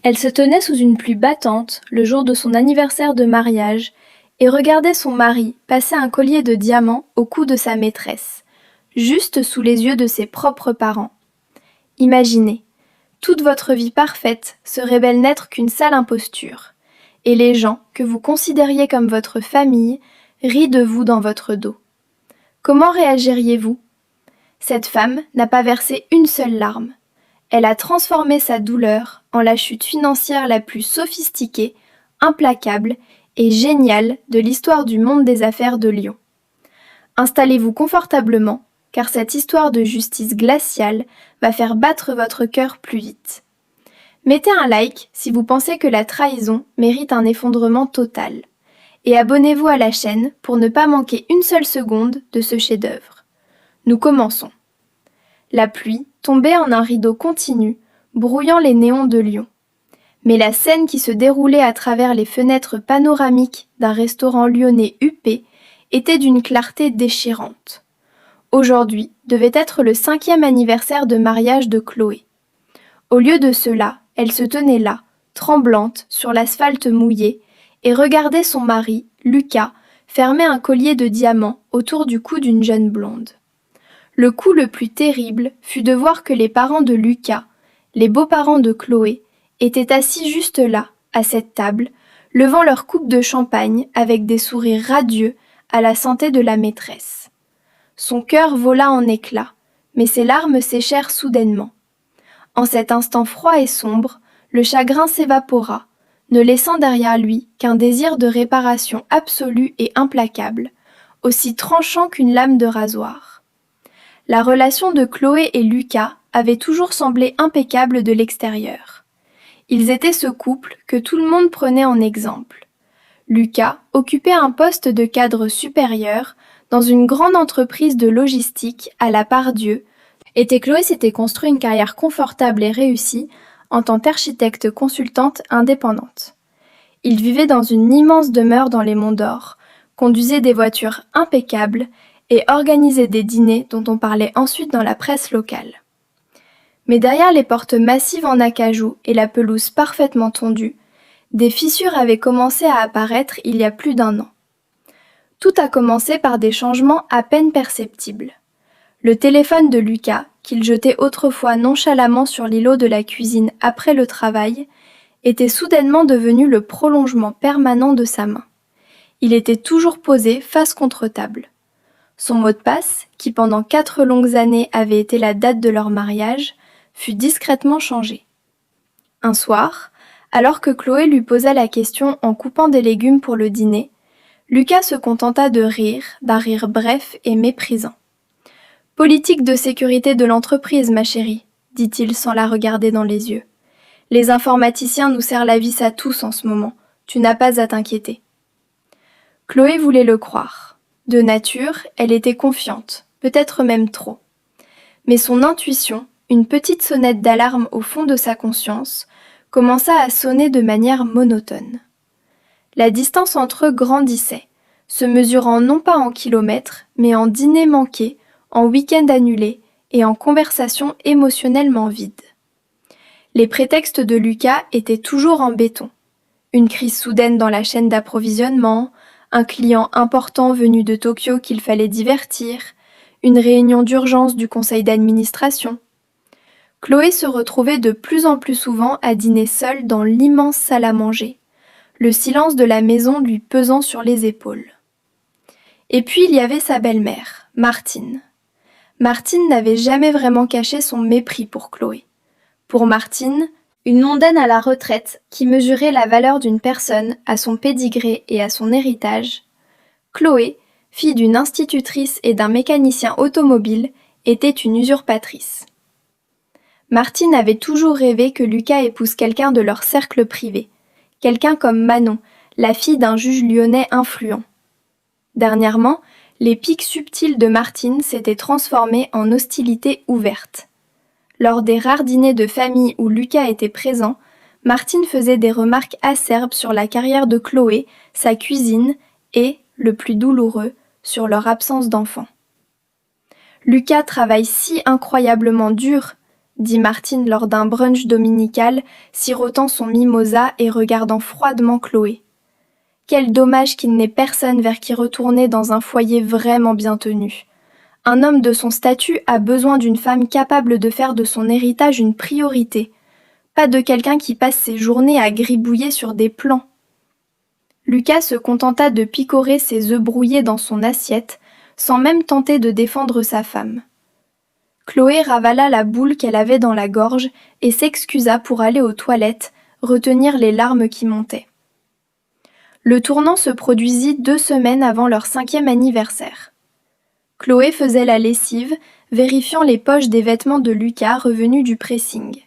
Elle se tenait sous une pluie battante, le jour de son anniversaire de mariage, et regardait son mari passer un collier de diamants au cou de sa maîtresse, juste sous les yeux de ses propres parents. Imaginez, toute votre vie parfaite se révèle n'être qu'une sale imposture, et les gens que vous considériez comme votre famille rient de vous dans votre dos. Comment réagiriez-vous ? Cette femme n'a pas versé une seule larme. Elle a transformé sa douleur en la chute financière la plus sophistiquée, implacable et géniale de l'histoire du monde des affaires de Lyon. Installez-vous confortablement, car cette histoire de justice glaciale va faire battre votre cœur plus vite. Mettez un like si vous pensez que la trahison mérite un effondrement total. Et abonnez-vous à la chaîne pour ne pas manquer une seule seconde de ce chef-d'œuvre. Nous commençons. La pluie tombait en un rideau continu, brouillant les néons de Lyon. Mais la scène qui se déroulait à travers les fenêtres panoramiques d'un restaurant lyonnais huppé était d'une clarté déchirante. Aujourd'hui devait être le 5e anniversaire de mariage de Chloé. Au lieu de cela, elle se tenait là, tremblante, sur l'asphalte mouillé, et regardait son mari, Lucas, fermer un collier de diamants autour du cou d'une jeune blonde. Le coup le plus terrible fut de voir que les parents de Lucas, les beaux-parents de Chloé, étaient assis juste là, à cette table, levant leur coupe de champagne avec des sourires radieux à la santé de la maîtresse. Son cœur vola en éclats, mais ses larmes séchèrent soudainement. En cet instant froid et sombre, le chagrin s'évapora, ne laissant derrière lui qu'un désir de réparation absolu et implacable, aussi tranchant qu'une lame de rasoir. La relation de Chloé et Lucas avait toujours semblé impeccable de l'extérieur. Ils étaient ce couple que tout le monde prenait en exemple. Lucas occupait un poste de cadre supérieur dans une grande entreprise de logistique à la Part-Dieu, et Chloé s'était construit une carrière confortable et réussie en tant qu'architecte consultante indépendante. Ils vivaient dans une immense demeure dans les Monts d'Or, conduisaient des voitures impeccables et organisaient des dîners dont on parlait ensuite dans la presse locale. Mais derrière les portes massives en acajou et la pelouse parfaitement tondue, des fissures avaient commencé à apparaître il y a plus d'1 an. Tout a commencé par des changements à peine perceptibles. Le téléphone de Lucas, qu'il jetait autrefois nonchalamment sur l'îlot de la cuisine après le travail, était soudainement devenu le prolongement permanent de sa main. Il était toujours posé face contre table. Son mot de passe, qui pendant 4 longues années avait été la date de leur mariage, fut discrètement changé. Un soir, alors que Chloé lui posa la question en coupant des légumes pour le dîner, Lucas se contenta de rire, d'un rire bref et méprisant. « Politique de sécurité de l'entreprise, ma chérie, » dit-il sans la regarder dans les yeux. « Les informaticiens nous serrent la vis à tous en ce moment, tu n'as pas à t'inquiéter. » Chloé voulait le croire. De nature, elle était confiante, peut-être même trop. Mais son intuition, une petite sonnette d'alarme au fond de sa conscience, commença à sonner de manière monotone. La distance entre eux grandissait, se mesurant non pas en kilomètres, mais en dîners manqués, en week-ends annulés et en conversations émotionnellement vides. Les prétextes de Lucas étaient toujours en béton. Une crise soudaine dans la chaîne d'approvisionnement, un client important venu de Tokyo qu'il fallait divertir, une réunion d'urgence du conseil d'administration. Chloé se retrouvait de plus en plus souvent à dîner seule dans l'immense salle à manger, le silence de la maison lui pesant sur les épaules. Et puis il y avait sa belle-mère, Martine. Martine n'avait jamais vraiment caché son mépris pour Chloé. Pour Martine, une mondaine à la retraite qui mesurait la valeur d'une personne à son pédigré et à son héritage, Chloé, fille d'une institutrice et d'un mécanicien automobile, était une usurpatrice. Martine avait toujours rêvé que Lucas épouse quelqu'un de leur cercle privé, quelqu'un comme Manon, la fille d'un juge lyonnais influent. Dernièrement, les pics subtils de Martine s'étaient transformés en hostilités ouvertes. Lors des rares dîners de famille où Lucas était présent, Martine faisait des remarques acerbes sur la carrière de Chloé, sa cuisine et, le plus douloureux, sur leur absence d'enfant. « Lucas travaille si incroyablement dur », dit Martine lors d'un brunch dominical, sirotant son mimosa et regardant froidement Chloé. Quel dommage qu'il n'ait personne vers qui retourner dans un foyer vraiment bien tenu. Un homme de son statut a besoin d'une femme capable de faire de son héritage une priorité, pas de quelqu'un qui passe ses journées à gribouiller sur des plans. Lucas se contenta de picorer ses œufs brouillés dans son assiette, sans même tenter de défendre sa femme. Chloé ravala la boule qu'elle avait dans la gorge et s'excusa pour aller aux toilettes, retenir les larmes qui montaient. Le tournant se produisit 2 semaines avant leur 5e anniversaire. Chloé faisait la lessive, vérifiant les poches des vêtements de Lucas revenus du pressing.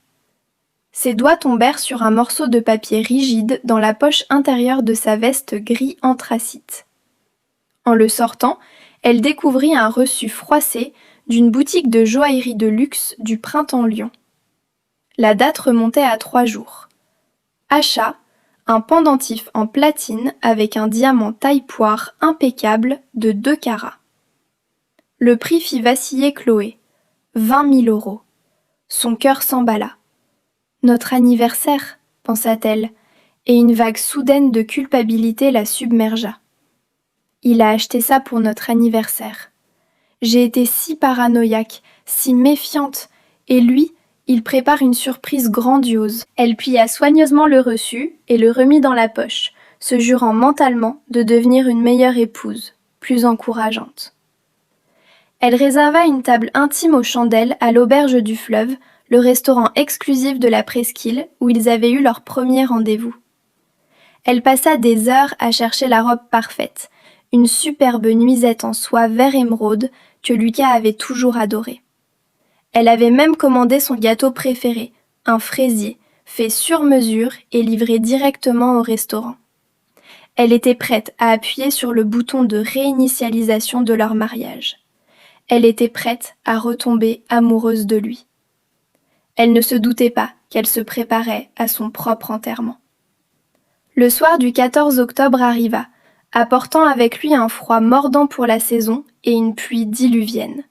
Ses doigts tombèrent sur un morceau de papier rigide dans la poche intérieure de sa veste gris anthracite. En le sortant, elle découvrit un reçu froissé d'une boutique de joaillerie de luxe du Printemps Lyon. La date remontait à 3 jours. Achat, un pendentif en platine avec un diamant taille-poire impeccable de 2 carats. Le prix fit vaciller Chloé. 20 000 €. Son cœur s'emballa. Notre anniversaire, pensa-t-elle, et une vague soudaine de culpabilité la submergea. Il a acheté ça pour notre anniversaire. J'ai été si paranoïaque, si méfiante, et lui, il prépare une surprise grandiose. Elle plia soigneusement le reçu et le remit dans la poche, se jurant mentalement de devenir une meilleure épouse, plus encourageante. Elle réserva une table intime aux chandelles à l'auberge du Fleuve, le restaurant exclusif de la presqu'île où ils avaient eu leur premier rendez-vous. Elle passa des heures à chercher la robe parfaite, une superbe nuisette en soie vert émeraude que Lucas avait toujours adorée. Elle avait même commandé son gâteau préféré, un fraisier, fait sur mesure et livré directement au restaurant. Elle était prête à appuyer sur le bouton de réinitialisation de leur mariage. Elle était prête à retomber amoureuse de lui. Elle ne se doutait pas qu'elle se préparait à son propre enterrement. Le soir du 14 octobre arriva, apportant avec lui un froid mordant pour la saison et une pluie diluvienne.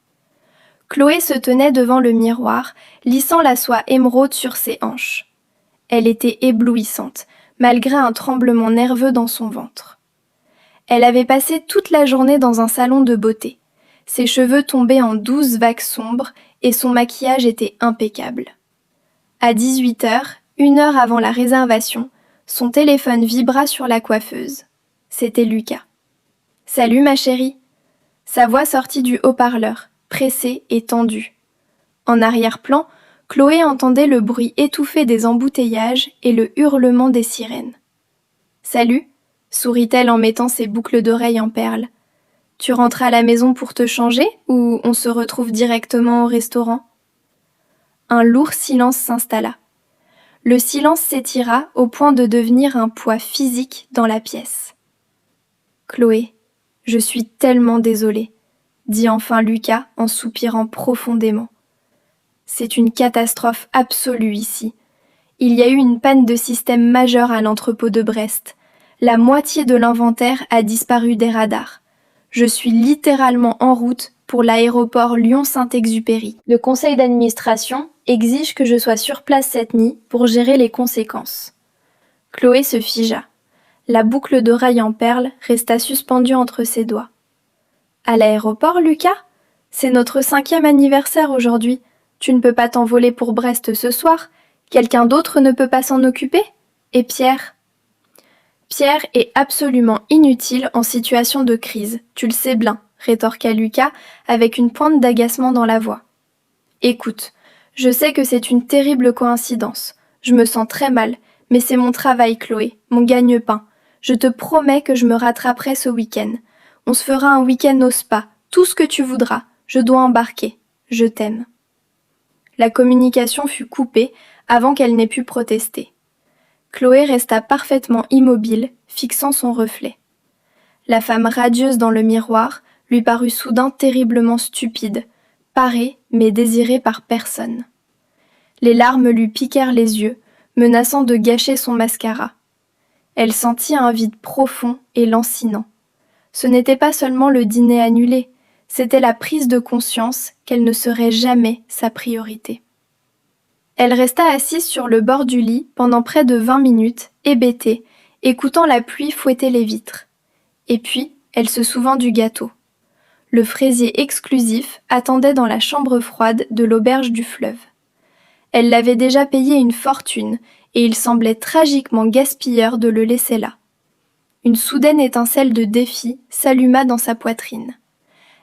Chloé se tenait devant le miroir, lissant la soie émeraude sur ses hanches. Elle était éblouissante, malgré un tremblement nerveux dans son ventre. Elle avait passé toute la journée dans un salon de beauté. Ses cheveux tombaient en 12 vagues sombres et son maquillage était impeccable. À 18h, 1 heure avant la réservation, son téléphone vibra sur la coiffeuse. C'était Lucas. « Salut ma chérie !» Sa voix sortit du haut-parleur, pressée et tendue. En arrière-plan, Chloé entendait le bruit étouffé des embouteillages et le hurlement des sirènes. « Salut !» sourit-elle en mettant ses boucles d'oreilles en perles. « Tu rentres à la maison pour te changer ou on se retrouve directement au restaurant ?» Un lourd silence s'installa. Le silence s'étira au point de devenir un poids physique dans la pièce. « Chloé, je suis tellement désolée, » dit enfin Lucas en soupirant profondément. « C'est une catastrophe absolue ici. Il y a eu une panne de système majeure à l'entrepôt de Brest. La moitié de l'inventaire a disparu des radars. Je suis littéralement en route pour l'aéroport Lyon-Saint-Exupéry. Le conseil d'administration exige que je sois sur place cette nuit pour gérer les conséquences. » Chloé se figea. La boucle d'oreille en perles resta suspendue entre ses doigts. « À l'aéroport, Lucas ? C'est notre 5e anniversaire aujourd'hui. Tu ne peux pas t'envoler pour Brest ce soir. Quelqu'un d'autre ne peut pas s'en occuper ? Et Pierre ? » Pierre est absolument inutile en situation de crise, tu le sais bien, rétorqua Lucas avec une pointe d'agacement dans la voix. Écoute, je sais que c'est une terrible coïncidence. Je me sens très mal, mais c'est mon travail, Chloé, mon gagne-pain. Je te promets que je me rattraperai ce week-end. On se fera un week-end au spa, tout ce que tu voudras. Je dois embarquer. Je t'aime. La communication fut coupée avant qu'elle n'ait pu protester. Chloé resta parfaitement immobile, fixant son reflet. La femme radieuse dans le miroir lui parut soudain terriblement stupide, parée mais désirée par personne. Les larmes lui piquèrent les yeux, menaçant de gâcher son mascara. Elle sentit un vide profond et lancinant. Ce n'était pas seulement le dîner annulé, c'était la prise de conscience qu'elle ne serait jamais sa priorité. Elle resta assise sur le bord du lit pendant près de 20 minutes, hébétée, écoutant la pluie fouetter les vitres. Et puis, elle se souvint du gâteau. Le fraisier exclusif attendait dans la chambre froide de l'auberge du fleuve. Elle l'avait déjà payé une fortune, et il semblait tragiquement gaspilleur de le laisser là. Une soudaine étincelle de défi s'alluma dans sa poitrine.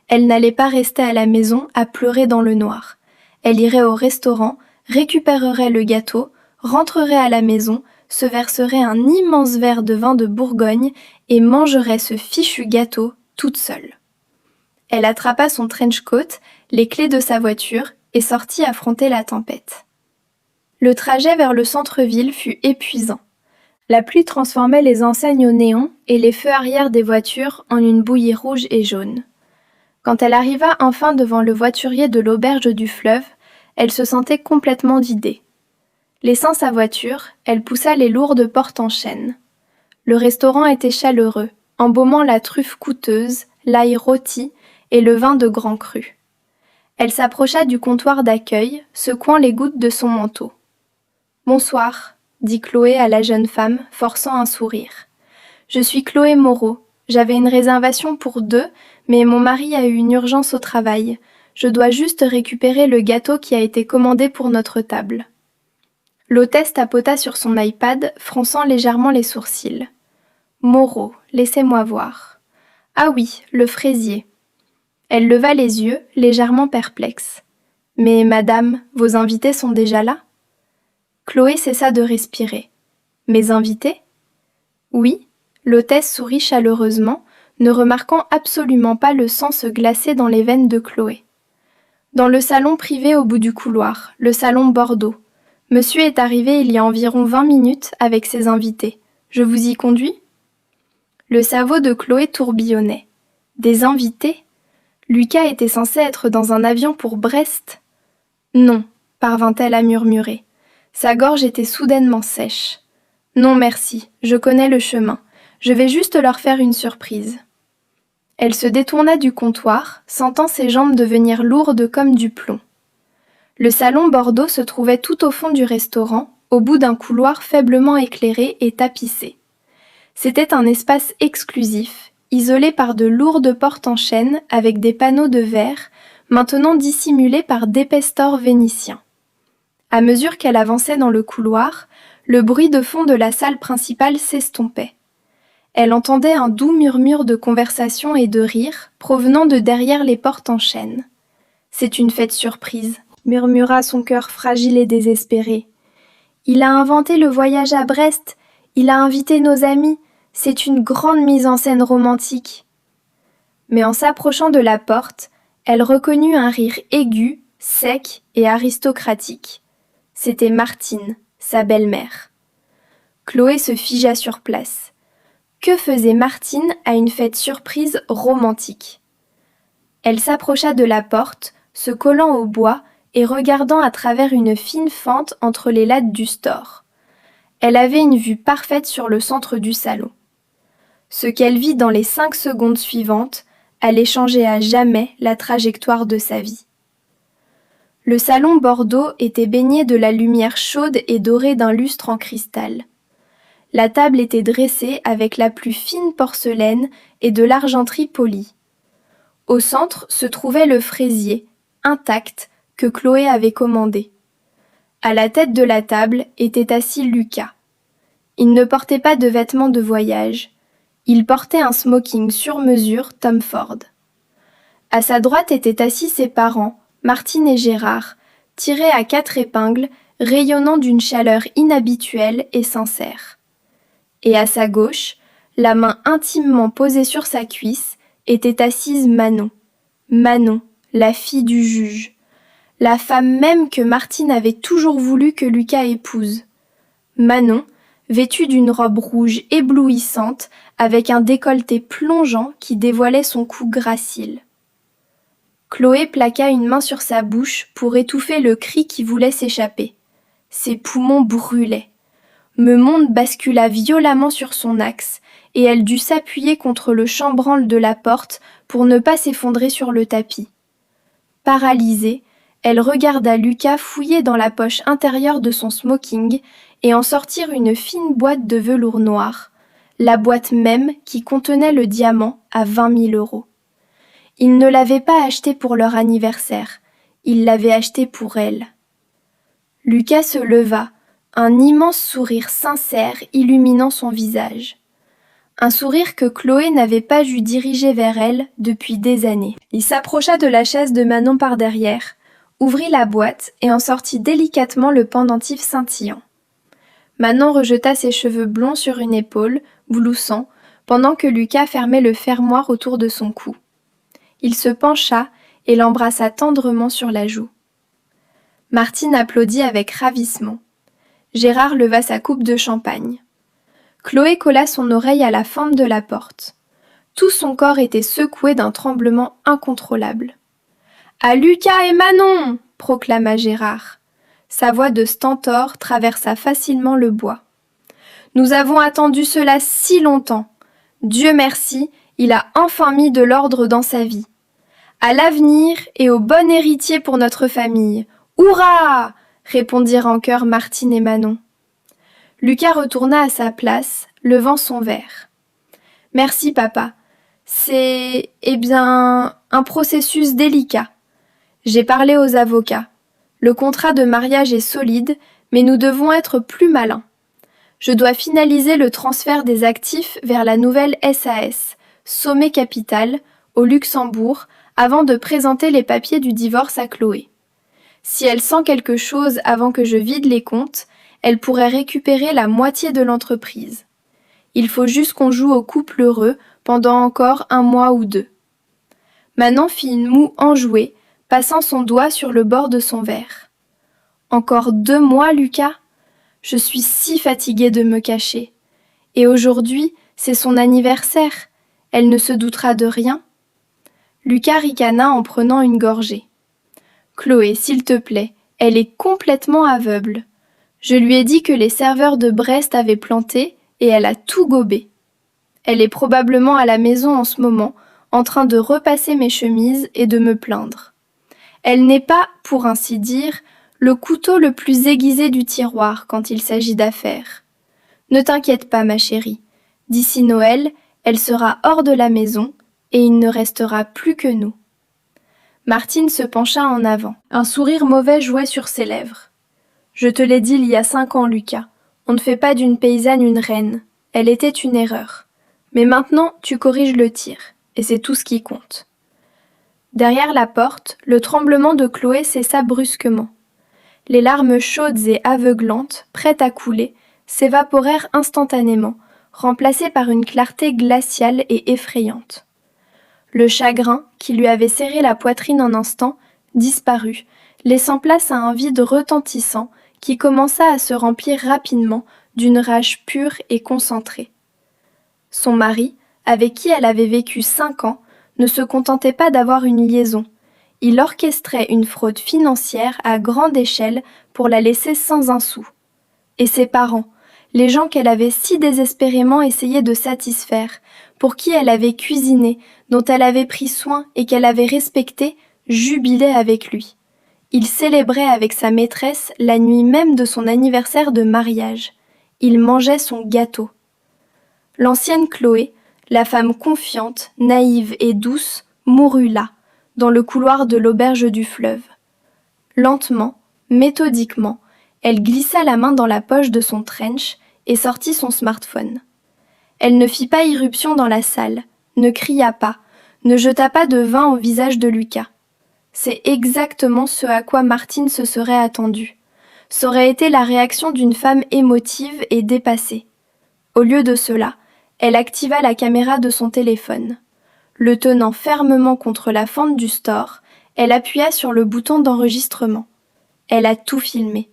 Elle n'allait pas rester à la maison à pleurer dans le noir. Elle irait au restaurant, récupérerait le gâteau, rentrerait à la maison, se verserait un immense verre de vin de Bourgogne et mangerait ce fichu gâteau toute seule. Elle attrapa son trench coat, les clés de sa voiture et sortit affronter la tempête. Le trajet vers le centre-ville fut épuisant. La pluie transformait les enseignes au néon et les feux arrière des voitures en une bouillie rouge et jaune. Quand elle arriva enfin devant le voiturier de l'auberge du fleuve, elle se sentait complètement vidée. Laissant sa voiture, elle poussa les lourdes portes en chêne. Le restaurant était chaleureux, embaumant la truffe coûteuse, l'ail rôti et le vin de grand cru. Elle s'approcha du comptoir d'accueil, secouant les gouttes de son manteau. « Bonsoir », dit Chloé à la jeune femme, forçant un sourire. « Je suis Chloé Moreau. J'avais une réservation pour 2, mais mon mari a eu une urgence au travail. Je dois juste récupérer le gâteau qui a été commandé pour notre table. » L'hôtesse tapota sur son iPad, fronçant légèrement les sourcils. « Moreau, laissez-moi voir. »« Ah oui, le fraisier. » Elle leva les yeux, légèrement perplexe. « Mais madame, vos invités sont déjà là ?» Chloé cessa de respirer. « Mes invités ?» ?»« Oui. » L'hôtesse sourit chaleureusement, ne remarquant absolument pas le sang se glacer dans les veines de Chloé. « Dans le salon privé au bout du couloir, le salon Bordeaux. Monsieur est arrivé il y a environ 20 minutes avec ses invités. Je vous y conduis ?» Le cerveau de Chloé tourbillonnait. Des invités ? Lucas était censé être dans un avion pour Brest. « Non, » parvint-elle à murmurer. Sa gorge était soudainement sèche. « Non merci, je connais le chemin. Je vais juste leur faire une surprise. » Elle se détourna du comptoir, sentant ses jambes devenir lourdes comme du plomb. Le salon Bordeaux se trouvait tout au fond du restaurant, au bout d'un couloir faiblement éclairé et tapissé. C'était un espace exclusif, isolé par de lourdes portes en chêne avec des panneaux de verre, maintenant dissimulés par d'épais stores vénitiens. À mesure qu'elle avançait dans le couloir, le bruit de fond de la salle principale s'estompait. Elle entendait un doux murmure de conversation et de rire provenant de derrière les portes en chêne. « C'est une fête surprise », murmura son cœur fragile et désespéré. « Il a inventé le voyage à Brest, il a invité nos amis, c'est une grande mise en scène romantique. » Mais en s'approchant de la porte, elle reconnut un rire aigu, sec et aristocratique. C'était Martine, sa belle-mère. Chloé se figea sur place. Que faisait Martine à une fête surprise romantique ? Elle s'approcha de la porte, se collant au bois et regardant à travers une fine fente entre les lattes du store. Elle avait une vue parfaite sur le centre du salon. Ce qu'elle vit dans les 5 secondes suivantes allait changer à jamais la trajectoire de sa vie. Le salon Bordeaux était baigné de la lumière chaude et dorée d'un lustre en cristal. La table était dressée avec la plus fine porcelaine et de l'argenterie polie. Au centre se trouvait le fraisier, intact, que Chloé avait commandé. À la tête de la table était assis Lucas. Il ne portait pas de vêtements de voyage. Il portait un smoking sur mesure Tom Ford. À sa droite étaient assis ses parents, Martine et Gérard, tirés à 4 épingles, rayonnant d'une chaleur inhabituelle et sincère. Et à sa gauche, la main intimement posée sur sa cuisse, était assise Manon. Manon, la fille du juge. La femme même que Martine avait toujours voulu que Lucas épouse. Manon, vêtue d'une robe rouge éblouissante, avec un décolleté plongeant qui dévoilait son cou gracile. Chloé plaqua une main sur sa bouche pour étouffer le cri qui voulait s'échapper. Ses poumons brûlaient. Memonde bascula violemment sur son axe, et elle dut s'appuyer contre le chambranle de la porte pour ne pas s'effondrer sur le tapis. Paralysée, Elle regarda Lucas fouiller dans la poche intérieure de son smoking et en sortir une fine boîte de velours noir, la boîte même qui contenait le diamant à 20 000 €. Ils ne l'avaient pas acheté pour leur anniversaire, ils l'avaient acheté pour elle. Lucas se leva, un immense sourire sincère illuminant son visage. Un sourire que Chloé n'avait pas vu diriger vers elle depuis des années. Il s'approcha de la chaise de Manon par derrière, ouvrit la boîte et en sortit délicatement le pendentif scintillant. Manon rejeta ses cheveux blonds sur une épaule, gloussant, pendant que Lucas fermait le fermoir autour de son cou. Il se pencha et l'embrassa tendrement sur la joue. Martine applaudit avec ravissement. Gérard leva sa coupe de champagne. Chloé colla son oreille à la fente de la porte. Tout son corps était secoué d'un tremblement incontrôlable. « À Lucas et Manon !» proclama Gérard. Sa voix de stentor traversa facilement le bois. « Nous avons attendu cela si longtemps. Dieu merci, il a enfin mis de l'ordre dans sa vie. À l'avenir et au bon héritier pour notre famille. Hourra !» répondirent en chœur Martine et Manon. Lucas retourna à sa place, levant son verre. « Merci, papa. C'est, un processus délicat. J'ai parlé aux avocats. Le contrat de mariage est solide, mais nous devons être plus malins. Je dois finaliser le transfert des actifs vers la nouvelle SAS, Sommet Capital, au Luxembourg, avant de présenter les papiers du divorce à Chloé. Si elle sent quelque chose avant que je vide les comptes, elle pourrait récupérer la moitié de l'entreprise. Il faut juste qu'on joue au couple heureux pendant encore 1 mois ou 2. Manon fit une moue enjouée, passant son doigt sur le bord de son verre. Encore 2 mois, Lucas ? Je suis si fatiguée de me cacher. Et aujourd'hui, c'est son anniversaire. Elle ne se doutera de rien. Lucas ricana en prenant une gorgée. Chloé, s'il te plaît, elle est complètement aveugle. Je lui ai dit que les serveurs de Brest avaient planté et elle a tout gobé. Elle est probablement à la maison en ce moment, en train de repasser mes chemises et de me plaindre. Elle n'est pas, pour ainsi dire, le couteau le plus aiguisé du tiroir quand il s'agit d'affaires. Ne t'inquiète pas, ma chérie. D'ici Noël, elle sera hors de la maison et il ne restera plus que nous. Martine se pencha en avant. Un sourire mauvais jouait sur ses lèvres. Je te l'ai dit il y a 5 ans, Lucas. On ne fait pas d'une paysanne une reine. Elle était une erreur. Mais maintenant, tu corriges le tir, et c'est tout ce qui compte. Derrière la porte, le tremblement de Chloé cessa brusquement. Les larmes chaudes et aveuglantes, prêtes à couler, s'évaporèrent instantanément, remplacées par une clarté glaciale et effrayante. Le chagrin, qui lui avait serré la poitrine un instant, disparut, laissant place à un vide retentissant qui commença à se remplir rapidement d'une rage pure et concentrée. Son mari, avec qui elle avait vécu 5 ans, ne se contentait pas d'avoir une liaison. Il orchestrait une fraude financière à grande échelle pour la laisser sans un sou. Et ses parents, les gens qu'elle avait si désespérément essayé de satisfaire, pour qui elle avait cuisiné, dont elle avait pris soin et qu'elle avait respecté, jubilaient avec lui. Il célébrait avec sa maîtresse la nuit même de son anniversaire de mariage. Il mangeait son gâteau. L'ancienne Chloé, la femme confiante, naïve et douce, mourut là, dans le couloir de l'auberge du fleuve. Lentement, méthodiquement, elle glissa la main dans la poche de son trench et sortit son smartphone. Elle ne fit pas irruption dans la salle, ne cria pas, ne jeta pas de vin au visage de Lucas. C'est exactement ce à quoi Martine se serait attendue. Ça aurait été la réaction d'une femme émotive et dépassée. Au lieu de cela, elle activa la caméra de son téléphone. Le tenant fermement contre la fente du store, elle appuya sur le bouton d'enregistrement. Elle a tout filmé.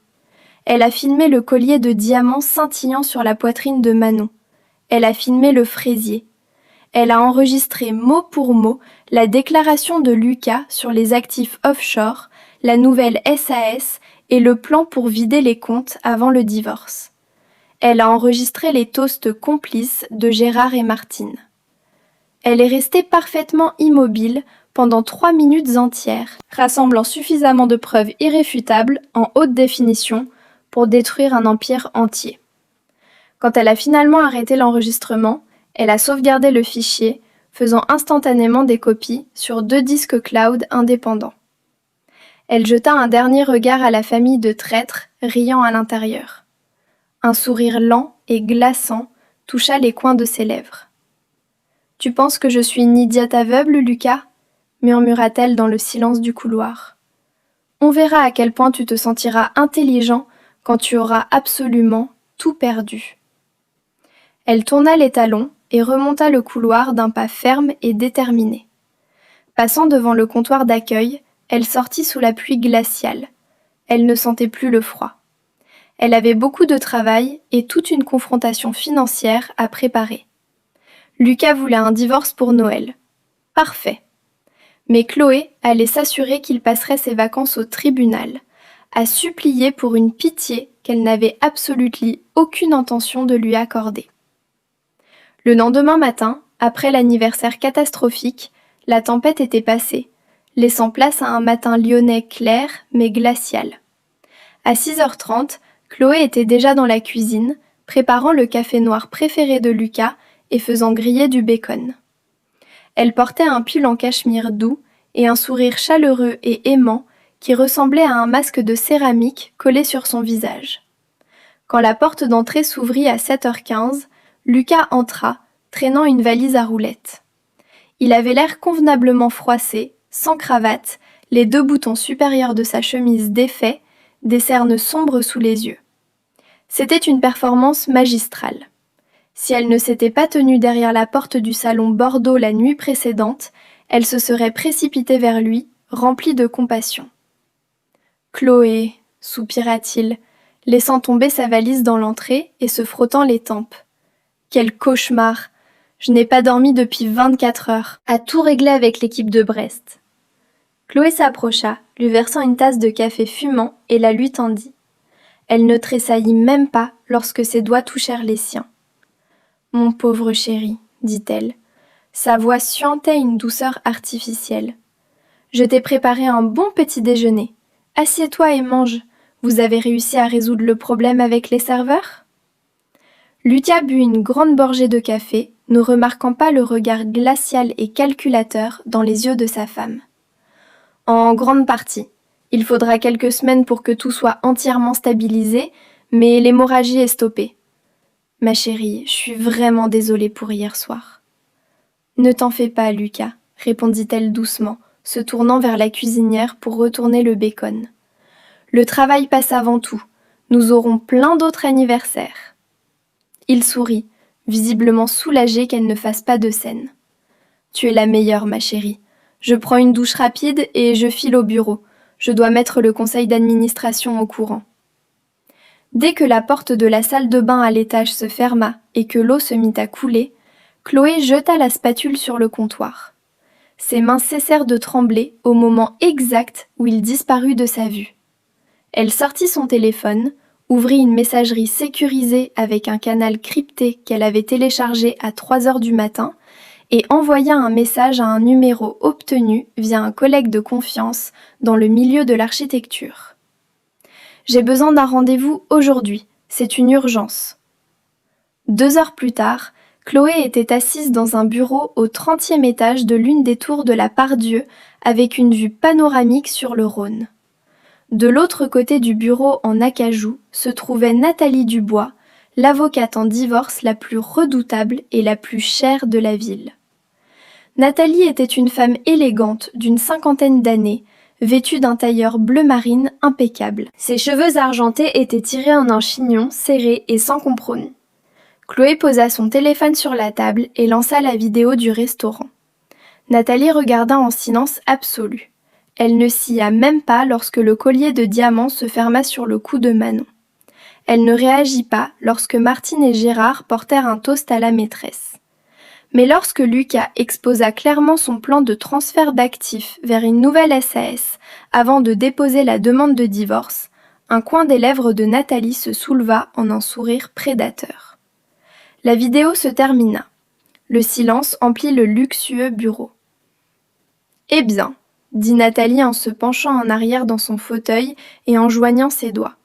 Elle a filmé le collier de diamants scintillant sur la poitrine de Manon. Elle a filmé le fraisier. Elle a enregistré mot pour mot la déclaration de Lucas sur les actifs offshore, la nouvelle SAS et le plan pour vider les comptes avant le divorce. Elle a enregistré les toasts complices de Gérard et Martine. Elle est restée parfaitement immobile pendant 3 minutes entières, rassemblant suffisamment de preuves irréfutables en haute définition pour détruire un empire entier. Quand elle a finalement arrêté l'enregistrement, elle a sauvegardé le fichier, faisant instantanément des copies sur 2 disques cloud indépendants. Elle jeta un dernier regard à la famille de traîtres riant à l'intérieur. Un sourire lent et glaçant toucha les coins de ses lèvres. « Tu penses que je suis une idiote aveugle, Lucas ?» murmura-t-elle dans le silence du couloir. « On verra à quel point tu te sentiras intelligent quand tu auras absolument tout perdu. » Elle tourna les talons et remonta le couloir d'un pas ferme et déterminé. Passant devant le comptoir d'accueil, elle sortit sous la pluie glaciale. Elle ne sentait plus le froid. Elle avait beaucoup de travail et toute une confrontation financière à préparer. Lucas voulait un divorce pour Noël. Parfait. Mais Chloé allait s'assurer qu'il passerait ses vacances au tribunal, à supplier pour une pitié qu'elle n'avait absolument aucune intention de lui accorder. Le lendemain matin, après l'anniversaire catastrophique, la tempête était passée, laissant place à un matin lyonnais clair mais glacial. À 6h30, Chloé était déjà dans la cuisine, préparant le café noir préféré de Lucas et faisant griller du bacon. Elle portait un pull en cachemire doux et un sourire chaleureux et aimant qui ressemblait à un masque de céramique collé sur son visage. Quand la porte d'entrée s'ouvrit à 7h15, Lucas entra, traînant une valise à roulettes. Il avait l'air convenablement froissé, sans cravate, les 2 boutons supérieurs de sa chemise défaits, des cernes sombres sous les yeux. C'était une performance magistrale. Si elle ne s'était pas tenue derrière la porte du salon Bordeaux la nuit précédente, elle se serait précipitée vers lui, remplie de compassion. « Chloé » soupira-t-il, laissant tomber sa valise dans l'entrée et se frottant les tempes. « Quel cauchemar ! Je n'ai pas dormi depuis 24 heures, à tout régler avec l'équipe de Brest. » Chloé s'approcha, lui versant une tasse de café fumant et la lui tendit. Elle ne tressaillit même pas lorsque ses doigts touchèrent les siens. « Mon pauvre chéri, » dit-elle. Sa voix suintait une douceur artificielle. « Je t'ai préparé un bon petit déjeuner. Assieds-toi et mange. Vous avez réussi à résoudre le problème avec les serveurs ?» Lucas but une grande gorgée de café, ne remarquant pas le regard glacial et calculateur dans les yeux de sa femme. « En grande partie. Il faudra quelques semaines pour que tout soit entièrement stabilisé, mais l'hémorragie est stoppée. Ma chérie, je suis vraiment désolée pour hier soir. »« Ne t'en fais pas, Lucas, » répondit-elle doucement, se tournant vers la cuisinière pour retourner le bacon. « Le travail passe avant tout. Nous aurons plein d'autres anniversaires. » Il sourit, visiblement soulagé qu'elle ne fasse pas de scène. « Tu es la meilleure, ma chérie. Je prends une douche rapide et je file au bureau. Je dois mettre le conseil d'administration au courant. » Dès que la porte de la salle de bain à l'étage se ferma et que l'eau se mit à couler, Chloé jeta la spatule sur le comptoir. Ses mains cessèrent de trembler au moment exact où il disparut de sa vue. Elle sortit son téléphone, ouvrit une messagerie sécurisée avec un canal crypté qu'elle avait téléchargé à 3h du matin et envoya un message à un numéro obtenu via un collègue de confiance dans le milieu de l'architecture. « J'ai besoin d'un rendez-vous aujourd'hui, c'est une urgence. » 2 heures plus tard, Chloé était assise dans un bureau au 30e étage de l'une des tours de la Part-Dieu avec une vue panoramique sur le Rhône. De l'autre côté du bureau en acajou se trouvait Nathalie Dubois, l'avocate en divorce la plus redoutable et la plus chère de la ville. Nathalie était une femme élégante d'une 50aine d'années, vêtue d'un tailleur bleu marine impeccable. Ses cheveux argentés étaient tirés en un chignon serré et sans compromis. Chloé posa son téléphone sur la table et lança la vidéo du restaurant. Nathalie regarda en silence absolu. Elle ne sia même pas lorsque le collier de diamants se ferma sur le cou de Manon. Elle ne réagit pas lorsque Martine et Gérard portèrent un toast à la maîtresse. Mais lorsque Lucas exposa clairement son plan de transfert d'actifs vers une nouvelle SAS avant de déposer la demande de divorce, un coin des lèvres de Nathalie se souleva en un sourire prédateur. La vidéo se termina. Le silence emplit le luxueux bureau. Eh bien, dit Nathalie en se penchant en arrière dans son fauteuil et en joignant ses doigts.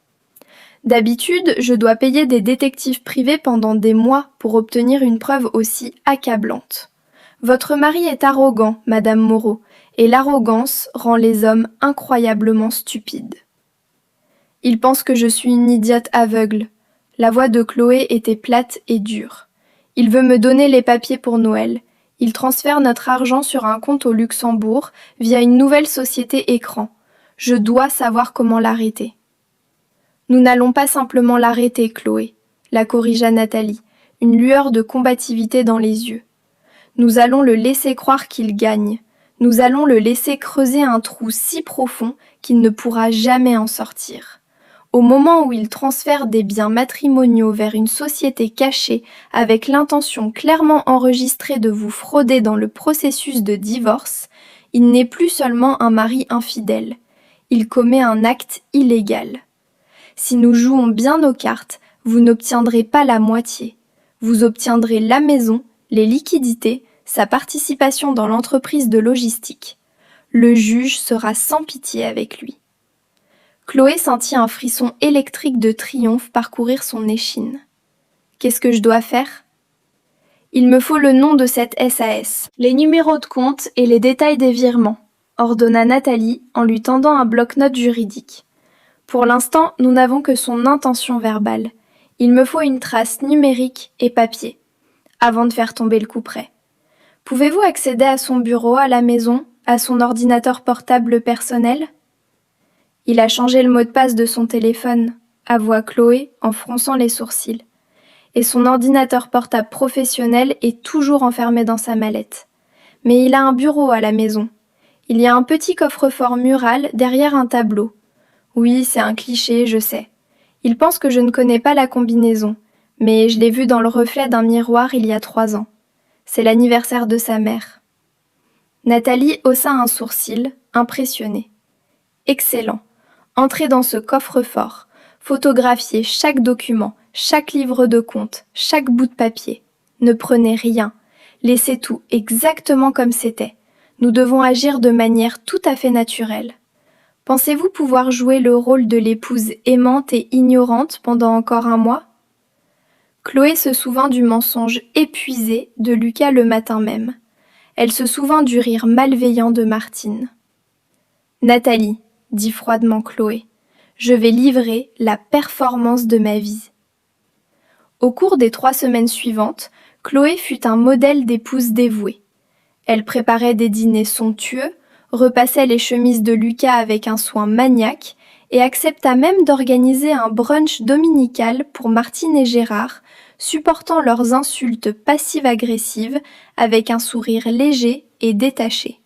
D'habitude, je dois payer des détectives privés pendant des mois pour obtenir une preuve aussi accablante. Votre mari est arrogant, Madame Moreau, et l'arrogance rend les hommes incroyablement stupides. Il pense que je suis une idiote aveugle. La voix de Chloé était plate et dure. Il veut me donner les papiers pour Noël. Il transfère notre argent sur un compte au Luxembourg via une nouvelle société écran. Je dois savoir comment l'arrêter. Nous n'allons pas simplement l'arrêter, Chloé, la corrigea Nathalie, une lueur de combativité dans les yeux. Nous allons le laisser croire qu'il gagne. Nous allons le laisser creuser un trou si profond qu'il ne pourra jamais en sortir. Au moment où il transfère des biens matrimoniaux vers une société cachée avec l'intention clairement enregistrée de vous frauder dans le processus de divorce, il n'est plus seulement un mari infidèle. Il commet un acte illégal. Si nous jouons bien nos cartes, vous n'obtiendrez pas la moitié. Vous obtiendrez la maison, les liquidités, sa participation dans l'entreprise de logistique. Le juge sera sans pitié avec lui. Chloé sentit un frisson électrique de triomphe parcourir son échine. Qu'est-ce que je dois faire ? Il me faut le nom de cette SAS, les numéros de compte et les détails des virements, ordonna Nathalie en lui tendant un bloc-notes juridique. Pour l'instant, nous n'avons que son intention verbale. Il me faut une trace numérique et papier, avant de faire tomber le couperet. Pouvez-vous accéder à son bureau, à la maison, à son ordinateur portable personnel ? Il a changé le mot de passe de son téléphone, avoua Chloé en fronçant les sourcils. Et son ordinateur portable professionnel est toujours enfermé dans sa mallette. Mais il a un bureau à la maison. Il y a un petit coffre-fort mural derrière un tableau. Oui, c'est un cliché, je sais. Il pense que je ne connais pas la combinaison, mais je l'ai vu dans le reflet d'un miroir il y a 3 ans. C'est l'anniversaire de sa mère. Nathalie haussa un sourcil, impressionnée. Excellent. Entrez dans ce coffre-fort. Photographiez chaque document, chaque livre de compte, chaque bout de papier. Ne prenez rien. Laissez tout exactement comme c'était. Nous devons agir de manière tout à fait naturelle. Pensez-vous pouvoir jouer le rôle de l'épouse aimante et ignorante pendant encore 1 mois ? Chloé se souvint du mensonge épuisé de Lucas le matin même. Elle se souvint du rire malveillant de Martine. « Nathalie, dit froidement Chloé, je vais livrer la performance de ma vie. » Au cours des 3 semaines suivantes, Chloé fut un modèle d'épouse dévouée. Elle préparait des dîners somptueux, repassait les chemises de Lucas avec un soin maniaque et accepta même d'organiser un brunch dominical pour Martine et Gérard, supportant leurs insultes passives-agressives avec un sourire léger et détaché.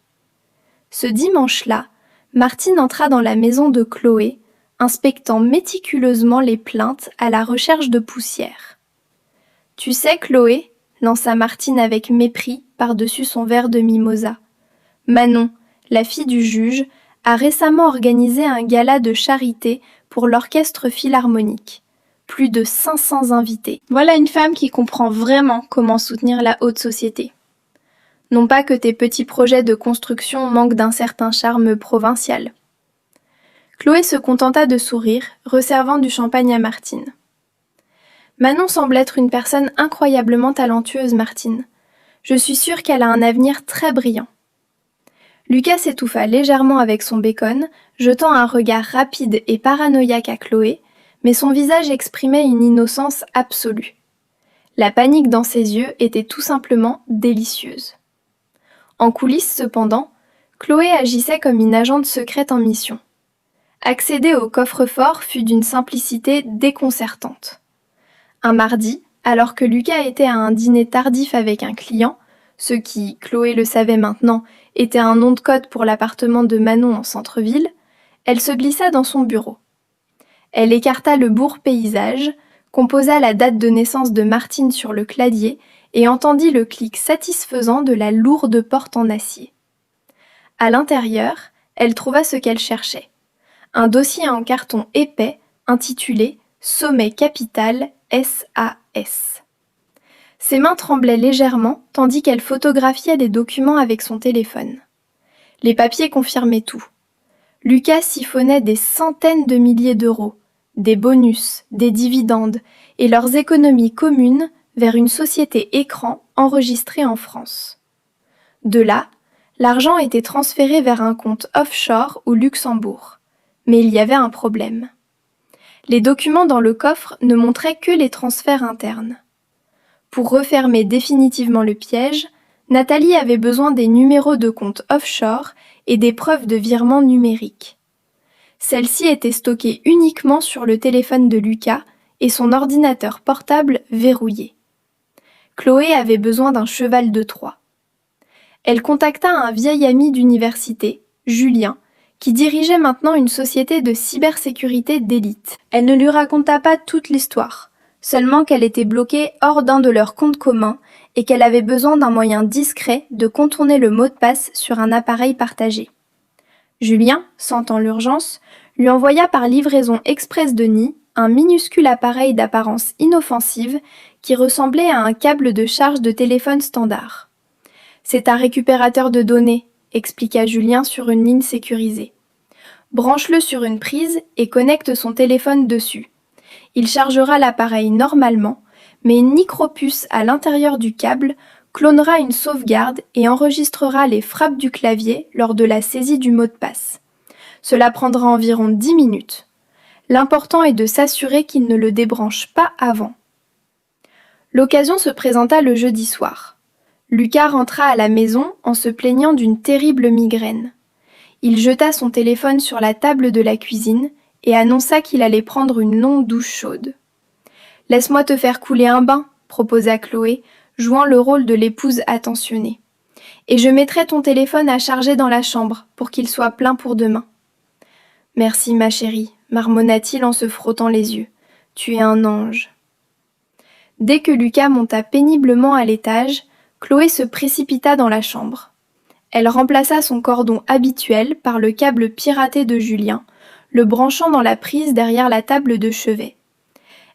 Ce dimanche-là, Martine entra dans la maison de Chloé, inspectant méticuleusement les plaintes à la recherche de poussière. « Tu sais, Chloé, » lança Martine avec mépris par-dessus son verre de mimosa. « Manon, la fille du juge, a récemment organisé un gala de charité pour l'orchestre philharmonique. Plus de 500 invités. Voilà une femme qui comprend vraiment comment soutenir la haute société. Non pas que tes petits projets de construction manquent d'un certain charme provincial. » Chloé se contenta de sourire, resservant du champagne à Martine. « Manon semble être une personne incroyablement talentueuse, Martine. Je suis sûre qu'elle a un avenir très brillant. » Lucas s'étouffa légèrement avec son bacon, jetant un regard rapide et paranoïaque à Chloé, mais son visage exprimait une innocence absolue. La panique dans ses yeux était tout simplement délicieuse. En coulisses, cependant, Chloé agissait comme une agente secrète en mission. Accéder au coffre-fort fut d'une simplicité déconcertante. Un mardi, alors que Lucas était à un dîner tardif avec un client, ce qui, Chloé le savait maintenant, était un nom de code pour l'appartement de Manon en centre-ville, elle se glissa dans son bureau. Elle écarta le bourg paysage, composa la date de naissance de Martine sur le clavier et entendit le clic satisfaisant de la lourde porte en acier. À l'intérieur, elle trouva ce qu'elle cherchait. Un dossier en carton épais intitulé « Sommet capital SAS ». Ses mains tremblaient légèrement tandis qu'elle photographiait des documents avec son téléphone. Les papiers confirmaient tout. Lucas siphonnait des centaines de milliers d'euros, des bonus, des dividendes et leurs économies communes vers une société écran enregistrée en France. De là, l'argent était transféré vers un compte offshore au Luxembourg. Mais il y avait un problème. Les documents dans le coffre ne montraient que les transferts internes. Pour refermer définitivement le piège, Nathalie avait besoin des numéros de compte offshore et des preuves de virement numériques. Celles-ci étaient stockées uniquement sur le téléphone de Lucas et son ordinateur portable verrouillé. Chloé avait besoin d'un cheval de Troie. Elle contacta un vieil ami d'université, Julien, qui dirigeait maintenant une société de cybersécurité d'élite. Elle ne lui raconta pas toute l'histoire, seulement qu'elle était bloquée hors d'un de leurs comptes communs et qu'elle avait besoin d'un moyen discret de contourner le mot de passe sur un appareil partagé. Julien, sentant l'urgence, lui envoya par livraison express de Nîmes un minuscule appareil d'apparence inoffensive qui ressemblait à un câble de charge de téléphone standard. « C'est un récupérateur de données », expliqua Julien sur une ligne sécurisée. « Branche-le sur une prise et connecte son téléphone dessus. Il chargera l'appareil normalement, mais une micropuce à l'intérieur du câble clonera une sauvegarde et enregistrera les frappes du clavier lors de la saisie du mot de passe. Cela prendra environ 10 minutes. L'important est de s'assurer qu'il ne le débranche pas avant. » L'occasion se présenta le jeudi soir. Lucas rentra à la maison en se plaignant d'une terrible migraine. Il jeta son téléphone sur la table de la cuisine et annonça qu'il allait prendre une longue douche chaude. « Laisse-moi te faire couler un bain », proposa Chloé, jouant le rôle de l'épouse attentionnée. « Et je mettrai ton téléphone à charger dans la chambre pour qu'il soit plein pour demain. »« Merci ma chérie, » marmonna-t-il en se frottant les yeux. « Tu es un ange. » Dès que Lucas monta péniblement à l'étage, Chloé se précipita dans la chambre. Elle remplaça son cordon habituel par le câble piraté de Julien, le branchant dans la prise derrière la table de chevet.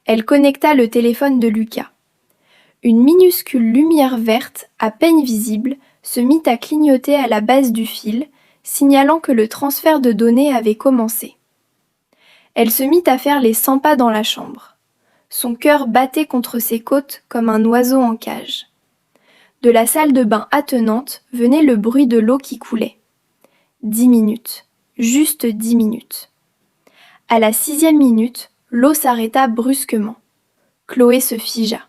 Elle connecta le téléphone de Lucas. Une minuscule lumière verte, à peine visible, se mit à clignoter à la base du fil, signalant que le transfert de données avait commencé. Elle se mit à faire les 100 pas dans la chambre. Son cœur battait contre ses côtes comme un oiseau en cage. De la salle de bain attenante venait le bruit de l'eau qui coulait. 10 minutes, juste 10 minutes. À la 6e minute, l'eau s'arrêta brusquement. Chloé se figea.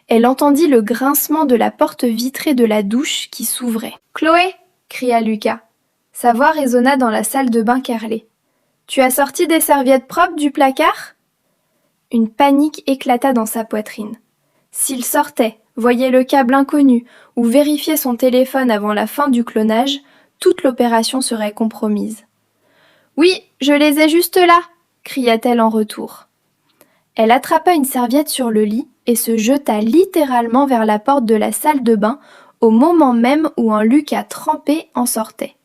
Elle entendit le grincement de la porte vitrée de la douche qui s'ouvrait. « Chloé !» cria Lucas. Sa voix résonna dans la salle de bain carrelée. « Tu as sorti des serviettes propres du placard ?» Une panique éclata dans sa poitrine. S'il sortait, voyait le câble inconnu ou vérifiait son téléphone avant la fin du clonage, toute l'opération serait compromise. « Oui, je les ai juste là !» cria-t-elle en retour. Elle attrapa une serviette sur le lit et se jeta littéralement vers la porte de la salle de bain au moment même où un Lucas trempé en sortait.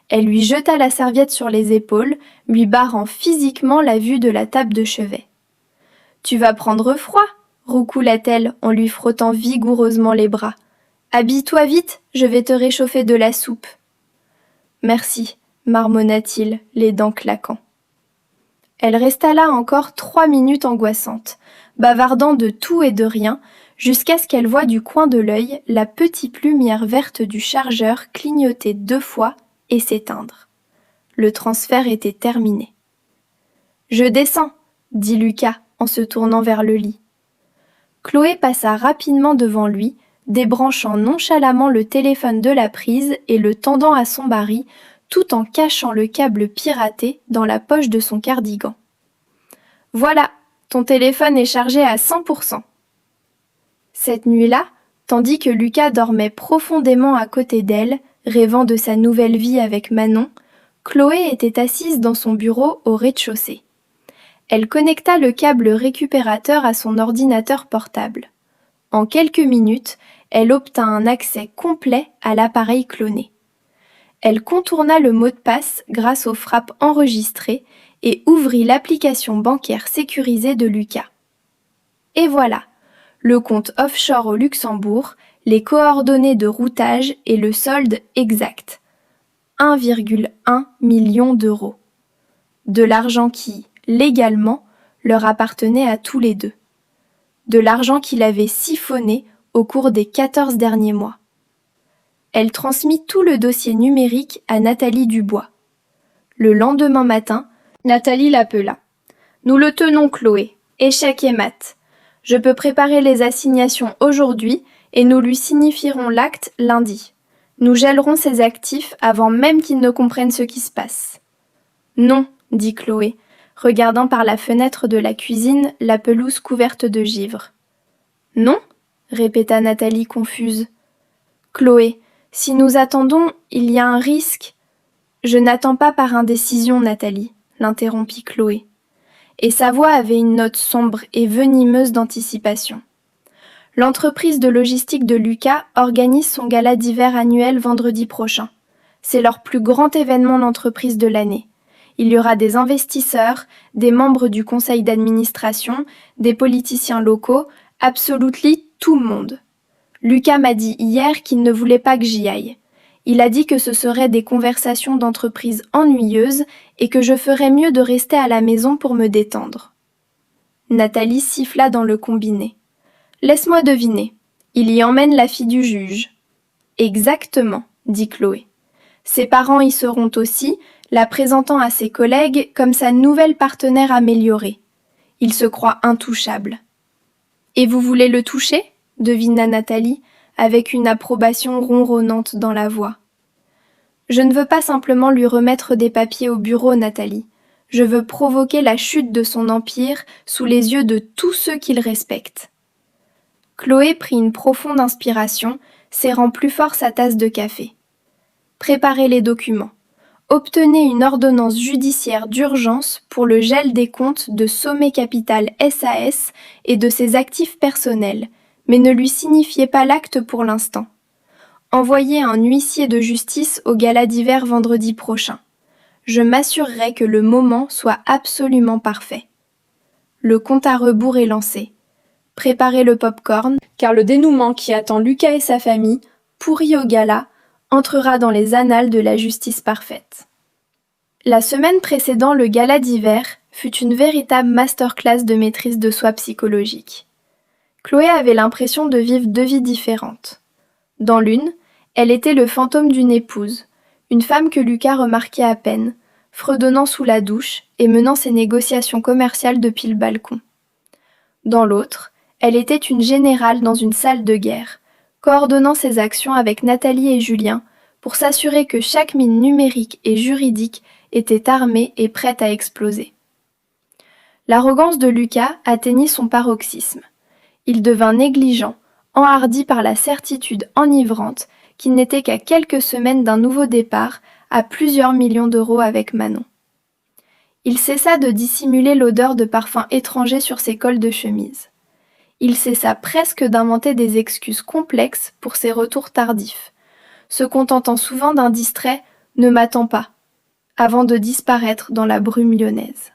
Elle lui jeta la serviette sur les épaules, lui barrant physiquement la vue de la table de chevet. « Tu vas prendre froid !» roucoula-t-elle en lui frottant vigoureusement les bras. « Habille-toi vite, je vais te réchauffer de la soupe. »« Merci, » marmonna-t-il, les dents claquant. Elle resta là encore 3 minutes angoissantes, bavardant de tout et de rien, jusqu'à ce qu'elle voie du coin de l'œil la petite lumière verte du chargeur clignoter 2 fois et s'éteindre. Le transfert était terminé. « Je descends, » dit Lucas en se tournant vers le lit. Chloé passa rapidement devant lui, débranchant nonchalamment le téléphone de la prise et le tendant à son mari, tout en cachant le câble piraté dans la poche de son cardigan. « Voilà, ton téléphone est chargé à 100%. » Cette nuit-là, tandis que Lucas dormait profondément à côté d'elle, rêvant de sa nouvelle vie avec Manon, Chloé était assise dans son bureau au rez-de-chaussée. Elle connecta le câble récupérateur à son ordinateur portable. En quelques minutes, elle obtint un accès complet à l'appareil cloné. Elle contourna le mot de passe grâce aux frappes enregistrées et ouvrit l'application bancaire sécurisée de Lucas. Et voilà, le compte offshore au Luxembourg, les coordonnées de routage et le solde exact. 1,1 million d'euros. De l'argent qui, légalement, leur appartenait à tous les deux. De l'argent qu'il avait siphonné au cours des 14 derniers mois. Elle transmit tout le dossier numérique à Nathalie Dubois. Le lendemain matin, Nathalie l'appela. « Nous le tenons, Chloé. Échec et mat. Je peux préparer les assignations aujourd'hui et nous lui signifierons l'acte lundi. Nous gèlerons ses actifs avant même qu'il ne comprenne ce qui se passe. » « Non, » dit Chloé, regardant par la fenêtre de la cuisine la pelouse couverte de givre. « Non ?» répéta Nathalie confuse. « Chloé, si nous attendons, il y a un risque. »« Je n'attends pas par indécision, Nathalie, » l'interrompit Chloé. Et sa voix avait une note sombre et venimeuse d'anticipation. L'entreprise de logistique de Lucas organise son gala d'hiver annuel vendredi prochain. C'est leur plus grand événement d'entreprise de l'année. Il y aura des investisseurs, des membres du conseil d'administration, des politiciens locaux, absolument tout le monde. Lucas m'a dit hier qu'il ne voulait pas que j'y aille. Il a dit que ce seraient des conversations d'entreprise ennuyeuses et que je ferais mieux de rester à la maison pour me détendre. Nathalie siffla dans le combiné. « Laisse-moi deviner. Il y emmène la fille du juge. »« Exactement, » dit Chloé. « Ses parents y seront aussi, la présentant à ses collègues comme sa nouvelle partenaire améliorée. Il se croit intouchable. »« Et vous voulez le toucher ?» devina Nathalie, avec une approbation ronronnante dans la voix. « Je ne veux pas simplement lui remettre des papiers au bureau, Nathalie. Je veux provoquer la chute de son empire sous les yeux de tous ceux qu'il respecte. » Chloé prit une profonde inspiration, serrant plus fort sa tasse de café. « Préparez les documents. Obtenez une ordonnance judiciaire d'urgence pour le gel des comptes de Sommet Capital SAS et de ses actifs personnels, mais ne lui signifiez pas l'acte pour l'instant. Envoyez un huissier de justice au gala d'hiver vendredi prochain. Je m'assurerai que le moment soit absolument parfait. » Le compte à rebours est lancé. Préparez le pop-corn, car le dénouement qui attend Lucas et sa famille, pourri au gala, entrera dans les annales de la justice parfaite. La semaine précédant le gala d'hiver fut une véritable masterclass de maîtrise de soi psychologique. Chloé avait l'impression de vivre deux vies différentes. Dans l'une, elle était le fantôme d'une épouse, une femme que Lucas remarquait à peine, fredonnant sous la douche et menant ses négociations commerciales depuis le balcon. Dans l'autre, elle était une générale dans une salle de guerre, coordonnant ses actions avec Nathalie et Julien pour s'assurer que chaque mine numérique et juridique était armée et prête à exploser. L'arrogance de Lucas atteignit son paroxysme. Il devint négligent, enhardi par la certitude enivrante qu'il n'était qu'à quelques semaines d'un nouveau départ à plusieurs millions d'euros avec Manon. Il cessa de dissimuler l'odeur de parfum étranger sur ses cols de chemise. Il cessa presque d'inventer des excuses complexes pour ses retours tardifs, se contentant souvent d'un distrait « ne m'attends pas » avant de disparaître dans la brume lyonnaise.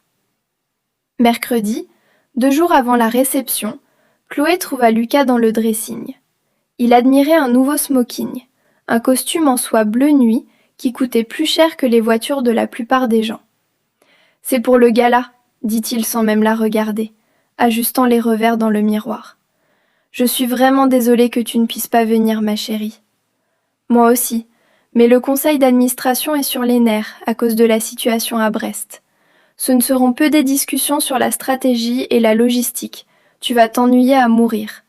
Mercredi, 2 jours avant la réception, Chloé trouva Lucas dans le dressing. Il admirait un nouveau smoking, un costume en soie bleu nuit qui coûtait plus cher que les voitures de la plupart des gens. « C'est pour le gala », dit-il sans même la regarder, ajustant les revers dans le miroir. « Je suis vraiment désolée que tu ne puisses pas venir, ma chérie. »« Moi aussi, mais le conseil d'administration est sur les nerfs à cause de la situation à Brest. Ce ne seront que des discussions sur la stratégie et la logistique. Tu vas t'ennuyer à mourir.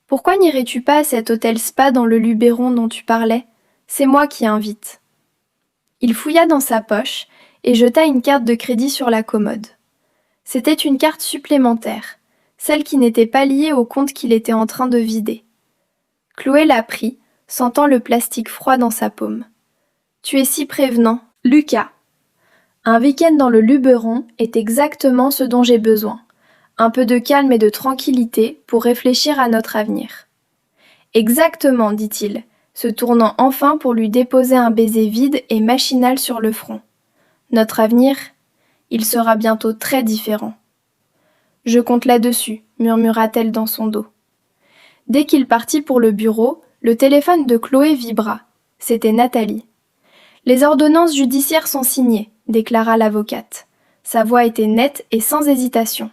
Pourquoi n'irais-tu pas à cet hôtel spa dans le Luberon dont tu parlais ? C'est moi qui invite. » Il fouilla dans sa poche et jeta une carte de crédit sur la commode. C'était une carte supplémentaire, celle qui n'était pas liée au compte qu'il était en train de vider. Chloé la prit, sentant le plastique froid dans sa paume. « Tu es si prévenant, Lucas. Un week-end dans le Luberon est exactement ce dont j'ai besoin. Un peu de calme et de tranquillité pour réfléchir à notre avenir. »« Exactement, dit-il, se tournant enfin pour lui déposer un baiser vide et machinal sur le front. Notre avenir, il sera bientôt très différent. »« Je compte là-dessus, murmura-t-elle dans son dos. Dès qu'il partit pour le bureau, le téléphone de Chloé vibra. C'était Nathalie. Les ordonnances judiciaires sont signées, déclara l'avocate. Sa voix était nette et sans hésitation.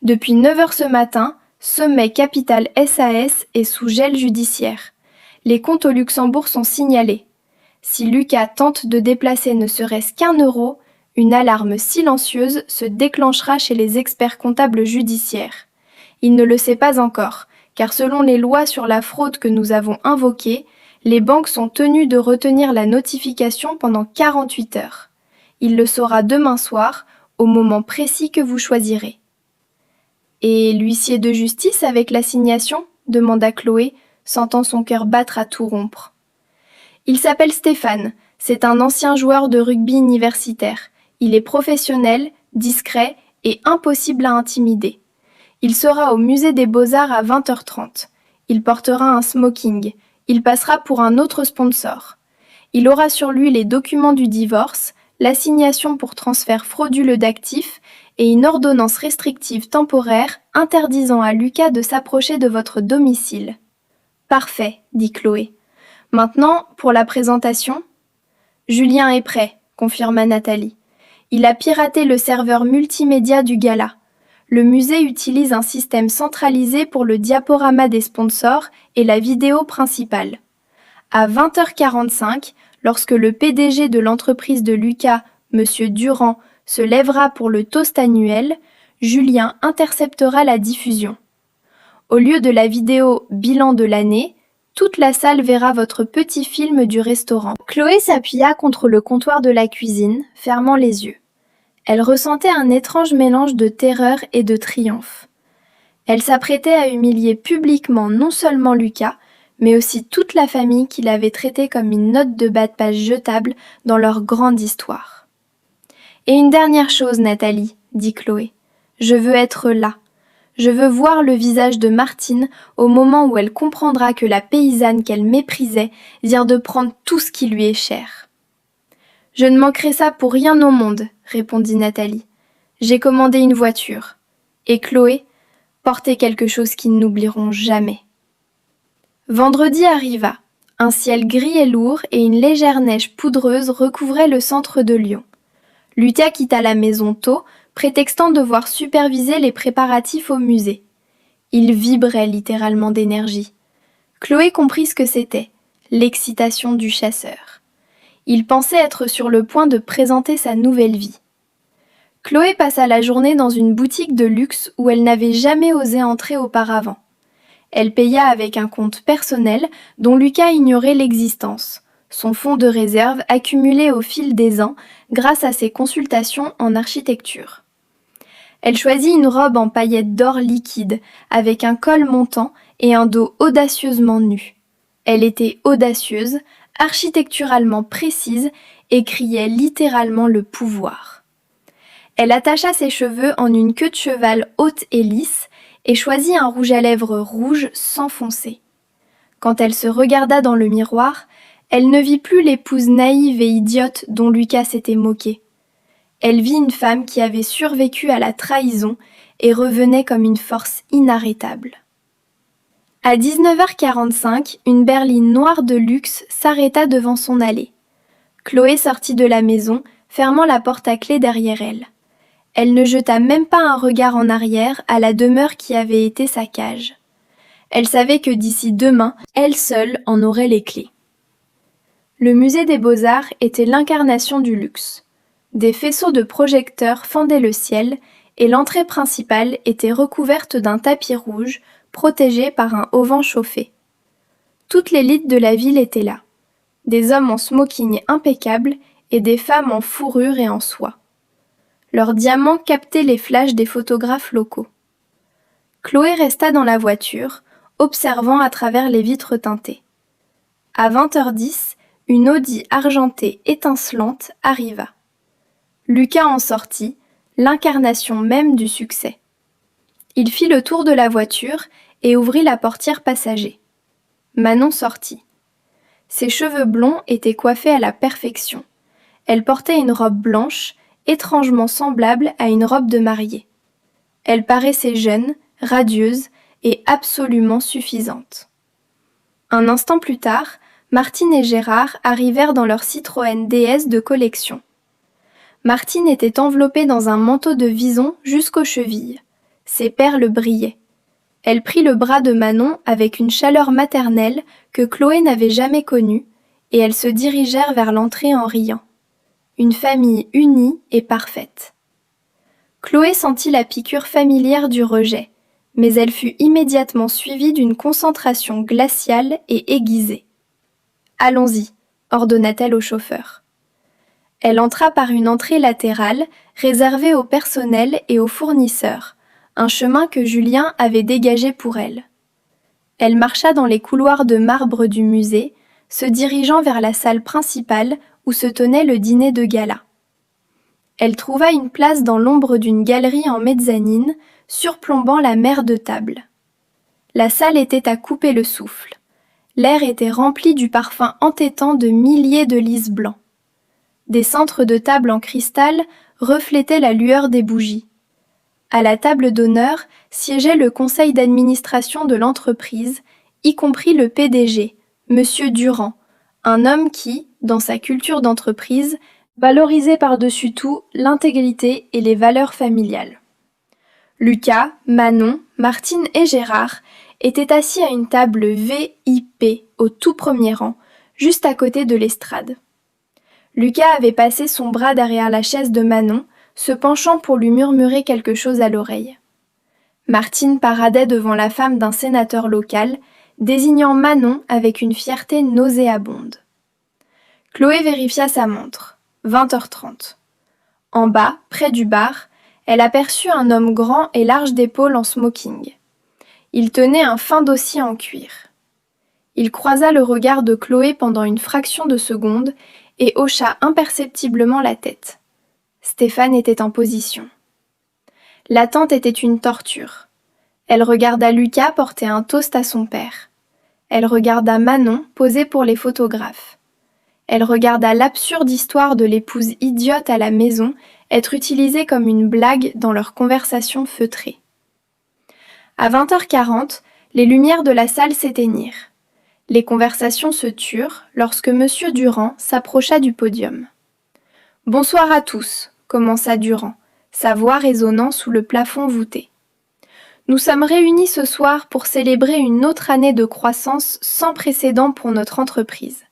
Depuis 9 heures ce matin, Sommet Capital SAS est sous gel judiciaire. Les comptes au Luxembourg sont signalés. Si Lucas tente de déplacer ne serait-ce qu'1 euro, une alarme silencieuse se déclenchera chez les experts comptables judiciaires. Il ne le sait pas encore, car selon les lois sur la fraude que nous avons invoquées, les banques sont tenues de retenir la notification pendant 48 heures. Il le saura demain soir, au moment précis que vous choisirez. « Et l'huissier de justice avec l'assignation » demanda Chloé, sentant son cœur battre à tout rompre. « Il s'appelle Stéphane, c'est un ancien joueur de rugby universitaire. Il est professionnel, discret et impossible à intimider. Il sera au musée des Beaux-Arts à 20h30. Il portera un smoking. Il passera pour un autre sponsor. Il aura sur lui les documents du divorce, l'assignation pour transfert frauduleux d'actifs et une ordonnance restrictive temporaire interdisant à Lucas de s'approcher de votre domicile. »« Parfait, » dit Chloé. « Maintenant, pour la présentation ?»« Julien est prêt, » confirma Nathalie. « Il a piraté le serveur multimédia du gala. Le musée utilise un système centralisé pour le diaporama des sponsors et la vidéo principale. À 20h45, lorsque le PDG de l'entreprise de Lucas, M. Durand, se lèvera pour le toast annuel, Julien interceptera la diffusion. Au lieu de la vidéo « Bilan de l'année », toute la salle verra votre petit film du restaurant. Chloé s'appuya contre le comptoir de la cuisine, fermant les yeux. Elle ressentait un étrange mélange de terreur et de triomphe. Elle s'apprêtait à humilier publiquement non seulement Lucas, mais aussi toute la famille qu'il avait traitée comme une note de bas de page jetable dans leur grande histoire. « Et une dernière chose, Nathalie, » dit Chloé. « Je veux être là. Je veux voir le visage de Martine au moment où elle comprendra que la paysanne qu'elle méprisait vient de prendre tout ce qui lui est cher. »« Je ne manquerai ça pour rien au monde, » répondit Nathalie. « J'ai commandé une voiture. Et Chloé, portez quelque chose qu'ils n'oublieront jamais. » Vendredi arriva. Un ciel gris et lourd et une légère neige poudreuse recouvraient le centre de Lyon. Lucas quitta la maison tôt, prétextant devoir superviser les préparatifs au musée. Il vibrait littéralement d'énergie. Chloé comprit ce que c'était, l'excitation du chasseur. Il pensait être sur le point de présenter sa nouvelle vie. Chloé passa la journée dans une boutique de luxe où elle n'avait jamais osé entrer auparavant. Elle paya avec un compte personnel dont Lucas ignorait l'existence, son fonds de réserve accumulé au fil des ans grâce à ses consultations en architecture. Elle choisit une robe en paillettes d'or liquide, avec un col montant et un dos audacieusement nu. Elle était audacieuse, architecturalement précise et criait littéralement le pouvoir. Elle attacha ses cheveux en une queue de cheval haute et lisse et choisit un rouge à lèvres rouge sans foncer. Quand elle se regarda dans le miroir, elle ne vit plus l'épouse naïve et idiote dont Lucas s'était moqué. Elle vit une femme qui avait survécu à la trahison et revenait comme une force inarrêtable. À 19h45, une berline noire de luxe s'arrêta devant son allée. Chloé sortit de la maison, fermant la porte à clé derrière elle. Elle ne jeta même pas un regard en arrière à la demeure qui avait été sa cage. Elle savait que d'ici demain, elle seule en aurait les clés. Le musée des Beaux-Arts était l'incarnation du luxe. Des faisceaux de projecteurs fendaient le ciel et l'entrée principale était recouverte d'un tapis rouge protégé par un auvent chauffé. Toute l'élite de la ville était là. Des hommes en smoking impeccable et des femmes en fourrure et en soie. Leurs diamants captaient les flashs des photographes locaux. Chloé resta dans la voiture, observant à travers les vitres teintées. À 20h10, une Audi argentée étincelante arriva. Lucas en sortit, l'incarnation même du succès. Il fit le tour de la voiture et ouvrit la portière passager. Manon sortit. Ses cheveux blonds étaient coiffés à la perfection. Elle portait une robe blanche, étrangement semblable à une robe de mariée. Elle paraissait jeune, radieuse et absolument suffisante. Un instant plus tard, Martine et Gérard arrivèrent dans leur Citroën DS de collection. Martine était enveloppée dans un manteau de vison jusqu'aux chevilles. Ses perles brillaient. Elle prit le bras de Manon avec une chaleur maternelle que Chloé n'avait jamais connue, et elles se dirigèrent vers l'entrée en riant. Une famille unie et parfaite. Chloé sentit la piqûre familière du rejet, mais elle fut immédiatement suivie d'une concentration glaciale et aiguisée. « Allons-y », ordonna-t-elle au chauffeur. Elle entra par une entrée latérale réservée au personnel et aux fournisseurs, un chemin que Julien avait dégagé pour elle. Elle marcha dans les couloirs de marbre du musée, se dirigeant vers la salle principale où se tenait le dîner de gala. Elle trouva une place dans l'ombre d'une galerie en mezzanine, surplombant la mer de table. La salle était à couper le souffle. L'air était rempli du parfum entêtant de milliers de lys blancs. Des centres de table en cristal reflétaient la lueur des bougies. À la table d'honneur siégeait le conseil d'administration de l'entreprise, y compris le PDG, Monsieur Durand, un homme qui, dans sa culture d'entreprise, valorisait par-dessus tout l'intégrité et les valeurs familiales. Lucas, Manon, Martine et Gérard étaient assis à une table VIP au tout premier rang, juste à côté de l'estrade. Lucas avait passé son bras derrière la chaise de Manon, se penchant pour lui murmurer quelque chose à l'oreille. Martine paradait devant la femme d'un sénateur local, désignant Manon avec une fierté nauséabonde. Chloé vérifia sa montre. 20h30. En bas, près du bar, elle aperçut un homme grand et large d'épaules en smoking. Il tenait un fin dossier en cuir. Il croisa le regard de Chloé pendant une fraction de seconde et hocha imperceptiblement la tête. Stéphane était en position. L'attente était une torture. Elle regarda Lucas porter un toast à son père. Elle regarda Manon poser pour les photographes. Elle regarda l'absurde histoire de l'épouse idiote à la maison être utilisée comme une blague dans leur conversation feutrée. À 20h40, les lumières de la salle s'éteignirent. Les conversations se turent lorsque Monsieur Durand s'approcha du podium. « Bonsoir à tous », commença Durand, sa voix résonnant sous le plafond voûté. « Nous sommes réunis ce soir pour célébrer une autre année de croissance sans précédent pour notre entreprise.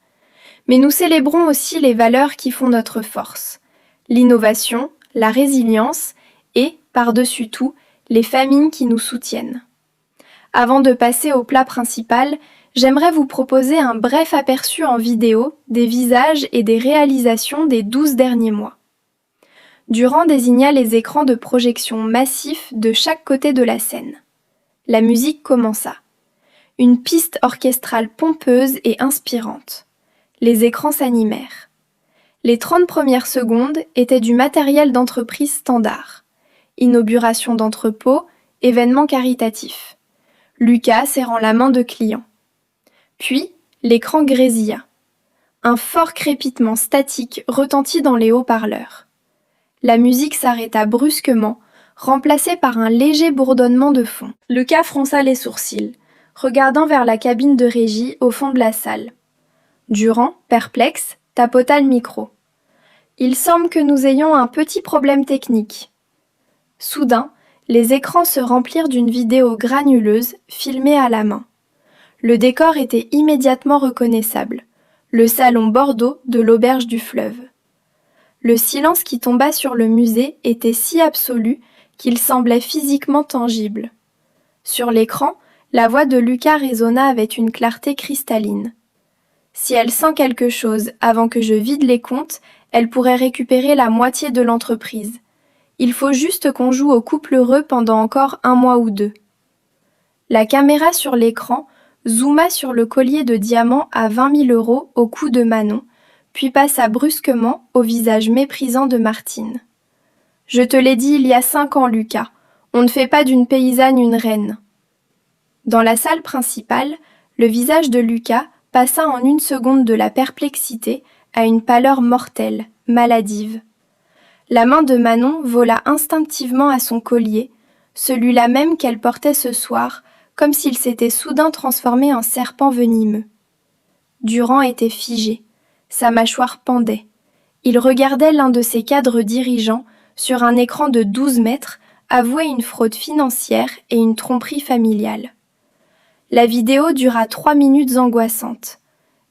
Mais nous célébrons aussi les valeurs qui font notre force, l'innovation, la résilience et, par-dessus tout, les familles qui nous soutiennent. Avant de passer au plat principal, j'aimerais vous proposer un bref aperçu en vidéo des visages et des réalisations des 12 derniers mois. » Durand désigna les écrans de projection massifs de chaque côté de la scène. La musique commença. Une piste orchestrale pompeuse et inspirante. Les écrans s'animèrent. Les 30 premières secondes étaient du matériel d'entreprise standard. Inauguration d'entrepôt, événement caritatif. Lucas serrant la main de client. Puis, l'écran grésilla. Un fort crépitement statique retentit dans les haut-parleurs. La musique s'arrêta brusquement, remplacée par un léger bourdonnement de fond. Lucas fronça les sourcils, regardant vers la cabine de régie au fond de la salle. Durand, perplexe, tapota le micro. « Il semble que nous ayons un petit problème technique. » Soudain, les écrans se remplirent d'une vidéo granuleuse, filmée à la main. Le décor était immédiatement reconnaissable. Le salon Bordeaux de l'auberge du fleuve. Le silence qui tomba sur le musée était si absolu qu'il semblait physiquement tangible. Sur l'écran, la voix de Lucas résonna avec une clarté cristalline. « Si elle sent quelque chose avant que je vide les comptes, elle pourrait récupérer la moitié de l'entreprise. Il faut juste qu'on joue au couple heureux pendant encore 1 mois ou 2. » La caméra sur l'écran zooma sur le collier de diamants à 20 000 € au cou de Manon, puis passa brusquement au visage méprisant de Martine. « Je te l'ai dit il y a 5 ans, Lucas, on ne fait pas d'une paysanne une reine. » Dans la salle principale, le visage de Lucas passa en 1 seconde de la perplexité à une pâleur mortelle, maladive. La main de Manon vola instinctivement à son collier, celui-là même qu'elle portait ce soir, comme s'il s'était soudain transformé en serpent venimeux. Durand était figé. Sa mâchoire pendait. Il regardait l'un de ses cadres dirigeants, sur un écran de 12 mètres, avouer une fraude financière et une tromperie familiale. La vidéo dura 3 minutes angoissantes.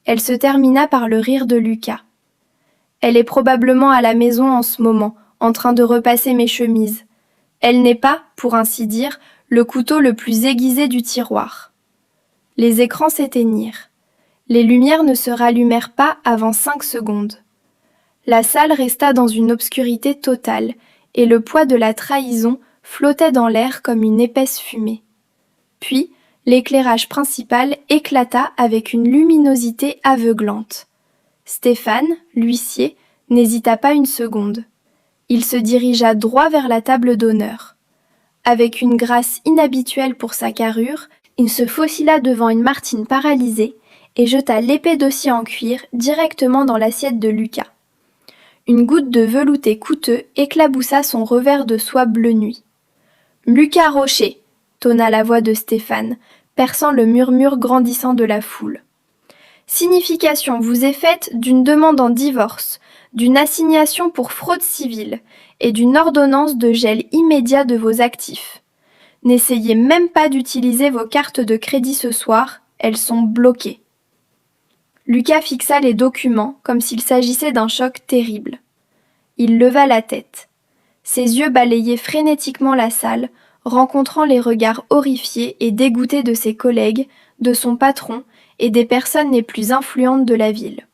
Elle se termina par le rire de Lucas. Elle est probablement à la maison en ce moment, en train de repasser mes chemises. Elle n'est pas, pour ainsi dire, le couteau le plus aiguisé du tiroir. Les écrans s'éteignirent. Les lumières ne se rallumèrent pas avant 5 secondes. La salle resta dans une obscurité totale, et le poids de la trahison flottait dans l'air comme une épaisse fumée. Puis, l'éclairage principal éclata avec une luminosité aveuglante. Stéphane, l'huissier, n'hésita pas une seconde. Il se dirigea droit vers la table d'honneur. Avec une grâce inhabituelle pour sa carrure, il se faufila devant une Martine paralysée et jeta l'épais dossier en cuir directement dans l'assiette de Lucas. Une goutte de velouté coûteux éclaboussa son revers de soie bleu nuit. « Lucas Rocher !» tonna la voix de Stéphane, perçant le murmure grandissant de la foule. « Signification vous est faite d'une demande en divorce, d'une assignation pour fraude civile et d'une ordonnance de gel immédiat de vos actifs. N'essayez même pas d'utiliser vos cartes de crédit ce soir, elles sont bloquées. » Lucas fixa les documents comme s'il s'agissait d'un choc terrible. Il leva la tête. Ses yeux balayaient frénétiquement la salle, rencontrant les regards horrifiés et dégoûtés de ses collègues, de son patron et des personnes les plus influentes de la ville.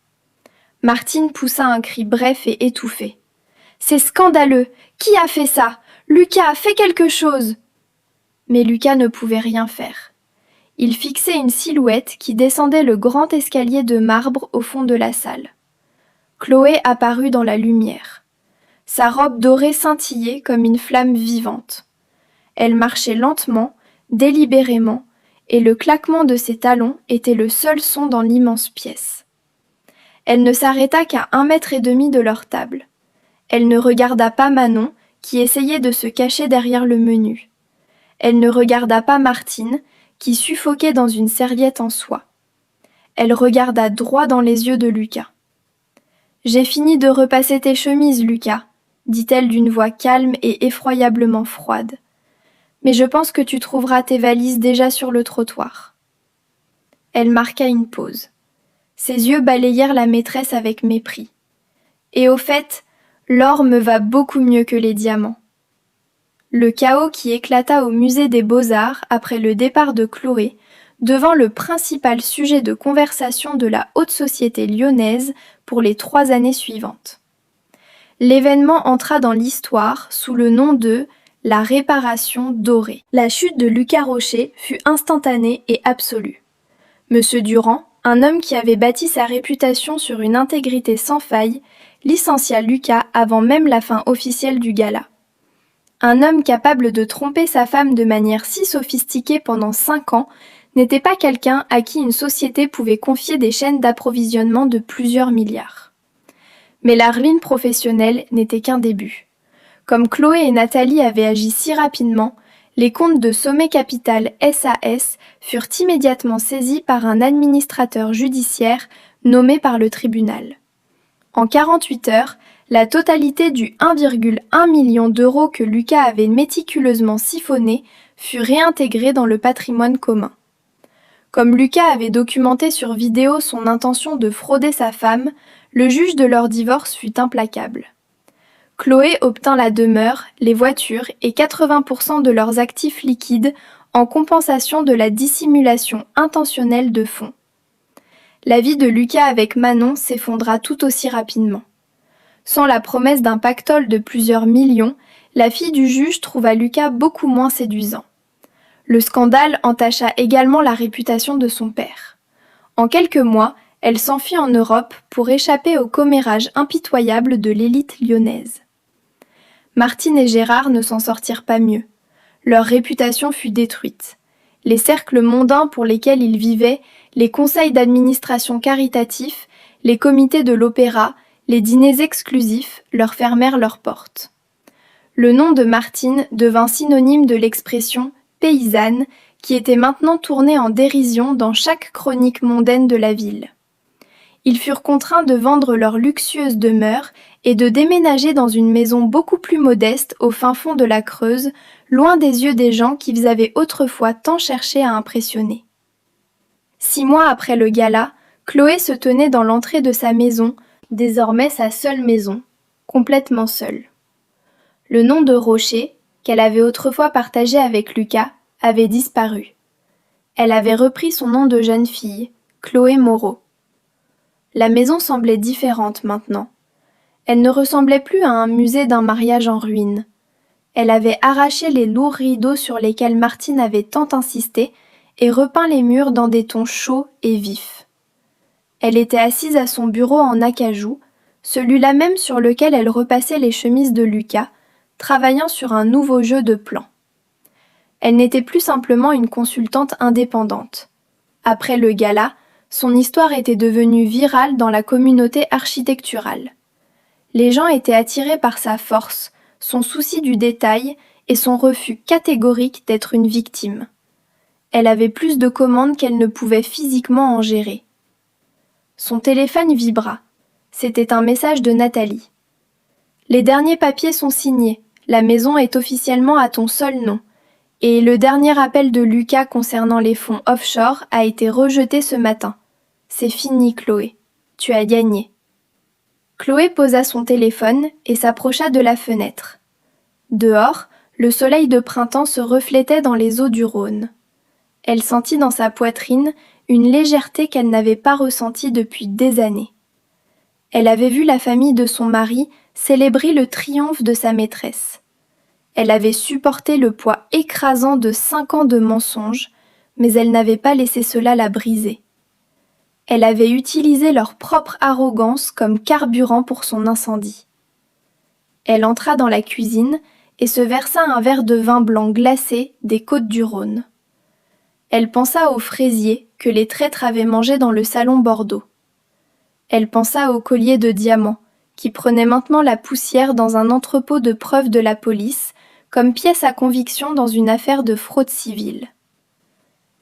Martine poussa un cri bref et étouffé. « C'est scandaleux! Qui a fait ça? Lucas, fais quelque chose !» Mais Lucas ne pouvait rien faire. Il fixait une silhouette qui descendait le grand escalier de marbre au fond de la salle. Chloé apparut dans la lumière. Sa robe dorée scintillait comme une flamme vivante. Elle marchait lentement, délibérément, et le claquement de ses talons était le seul son dans l'immense pièce. Elle ne s'arrêta qu'à 1,5 mètre de leur table. Elle ne regarda pas Manon, qui essayait de se cacher derrière le menu. Elle ne regarda pas Martine, qui suffoquait dans une serviette en soie. Elle regarda droit dans les yeux de Lucas. « J'ai fini de repasser tes chemises, Lucas, » dit-elle d'une voix calme et effroyablement froide. « Mais je pense que tu trouveras tes valises déjà sur le trottoir. » Elle marqua une pause. Ses yeux balayèrent la maîtresse avec mépris. « Et au fait, l'or me va beaucoup mieux que les diamants. » Le chaos qui éclata au musée des Beaux-Arts après le départ de Chloé devint le principal sujet de conversation de la haute société lyonnaise pour les 3 années suivantes. L'événement entra dans l'histoire sous le nom de « La réparation dorée ». La chute de Lucas Rocher fut instantanée et absolue. Monsieur Durand, un homme qui avait bâti sa réputation sur une intégrité sans faille, licencia Lucas avant même la fin officielle du gala. Un homme capable de tromper sa femme de manière si sophistiquée pendant 5 ans n'était pas quelqu'un à qui une société pouvait confier des chaînes d'approvisionnement de plusieurs milliards. Mais la ruine professionnelle n'était qu'un début. Comme Chloé et Nathalie avaient agi si rapidement, les comptes de Sommet Capital SAS furent immédiatement saisis par un administrateur judiciaire nommé par le tribunal. En 48 heures, la totalité du 1,1 million d'euros que Lucas avait méticuleusement siphonné fut réintégrée dans le patrimoine commun. Comme Lucas avait documenté sur vidéo son intention de frauder sa femme, le juge de leur divorce fut implacable. Chloé obtint la demeure, les voitures et 80% de leurs actifs liquides en compensation de la dissimulation intentionnelle de fonds. La vie de Lucas avec Manon s'effondra tout aussi rapidement. Sans la promesse d'un pactole de plusieurs millions, la fille du juge trouva Lucas beaucoup moins séduisant. Le scandale entacha également la réputation de son père. En quelques mois, elle s'enfuit en Europe pour échapper au commérage impitoyable de l'élite lyonnaise. Martine et Gérard ne s'en sortirent pas mieux. Leur réputation fut détruite. Les cercles mondains pour lesquels ils vivaient, les conseils d'administration caritatifs, les comités de l'opéra, les dîners exclusifs leur fermèrent leurs portes. Le nom de Martine devint synonyme de l'expression « paysanne » qui était maintenant tournée en dérision dans chaque chronique mondaine de la ville. Ils furent contraints de vendre leur luxueuse demeure et de déménager dans une maison beaucoup plus modeste au fin fond de la Creuse, loin des yeux des gens qu'ils avaient autrefois tant cherché à impressionner. 6 mois après le gala, Chloé se tenait dans l'entrée de sa maison, désormais sa seule maison, complètement seule. Le nom de Rocher, qu'elle avait autrefois partagé avec Lucas, avait disparu. Elle avait repris son nom de jeune fille, Chloé Moreau. La maison semblait différente maintenant. Elle ne ressemblait plus à un musée d'un mariage en ruine. Elle avait arraché les lourds rideaux sur lesquels Martine avait tant insisté et repeint les murs dans des tons chauds et vifs. Elle était assise à son bureau en acajou, celui-là même sur lequel elle repassait les chemises de Lucas, travaillant sur un nouveau jeu de plans. Elle n'était plus simplement une consultante indépendante. Après le gala, son histoire était devenue virale dans la communauté architecturale. Les gens étaient attirés par sa force, son souci du détail et son refus catégorique d'être une victime. Elle avait plus de commandes qu'elle ne pouvait physiquement en gérer. Son téléphone vibra. C'était un message de Nathalie. « Les derniers papiers sont signés. La maison est officiellement à ton seul nom. Et le dernier appel de Lucas concernant les fonds offshore a été rejeté ce matin. C'est fini, Chloé. Tu as gagné. » Chloé posa son téléphone et s'approcha de la fenêtre. Dehors, le soleil de printemps se reflétait dans les eaux du Rhône. Elle sentit dans sa poitrine une légèreté qu'elle n'avait pas ressentie depuis des années. Elle avait vu la famille de son mari célébrer le triomphe de sa maîtresse. Elle avait supporté le poids écrasant de 5 ans de mensonges, mais elle n'avait pas laissé cela la briser. Elle avait utilisé leur propre arrogance comme carburant pour son incendie. Elle entra dans la cuisine et se versa un verre de vin blanc glacé des Côtes-du-Rhône. Elle pensa aux fraisiers que les traîtres avaient mangés dans le salon Bordeaux. Elle pensa au collier de diamants qui prenait maintenant la poussière dans un entrepôt de preuves de la police comme pièce à conviction dans une affaire de fraude civile.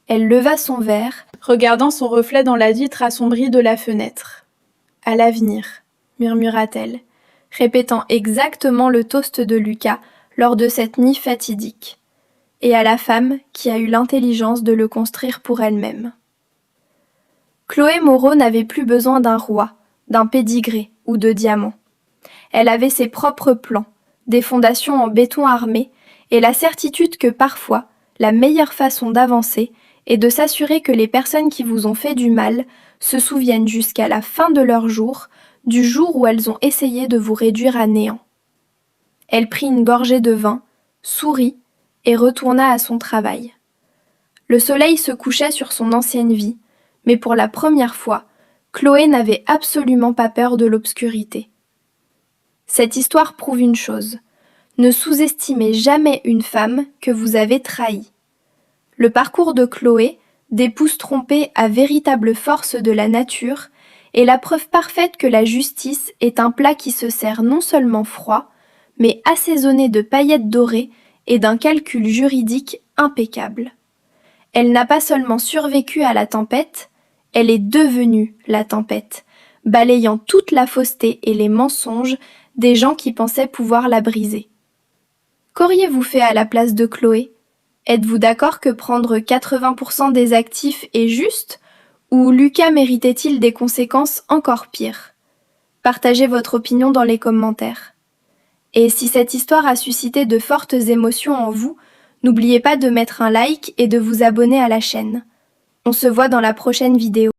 Elle leva son verre, regardant son reflet dans la vitre assombrie de la fenêtre. « À l'avenir », murmura-t-elle, répétant exactement le toast de Lucas lors de cette nuit fatidique, et à la femme qui a eu l'intelligence de le construire pour elle-même. Chloé Moreau n'avait plus besoin d'un roi, d'un pédigré ou de diamants. Elle avait ses propres plans, des fondations en béton armé et la certitude que parfois, la meilleure façon d'avancer est de s'assurer que les personnes qui vous ont fait du mal se souviennent jusqu'à la fin de leur jour du jour où elles ont essayé de vous réduire à néant. Elle prit une gorgée de vin, sourit et retourna à son travail. Le soleil se couchait sur son ancienne vie, mais pour la première fois, Chloé n'avait absolument pas peur de l'obscurité. Cette histoire prouve une chose. Ne sous-estimez jamais une femme que vous avez trahie. Le parcours de Chloé, d'épouse trompée à véritable force de la nature, est la preuve parfaite que la justice est un plat qui se sert non seulement froid, mais assaisonné de paillettes dorées et d'un calcul juridique impeccable. Elle n'a pas seulement survécu à la tempête, elle est devenue la tempête, balayant toute la fausseté et les mensonges des gens qui pensaient pouvoir la briser. Qu'auriez-vous fait à la place de Chloé ? Êtes-vous d'accord que prendre 80% des actifs est juste ? Ou Lucas méritait-il des conséquences encore pires ? Partagez votre opinion dans les commentaires. Et si cette histoire a suscité de fortes émotions en vous, n'oubliez pas de mettre un like et de vous abonner à la chaîne. On se voit dans la prochaine vidéo.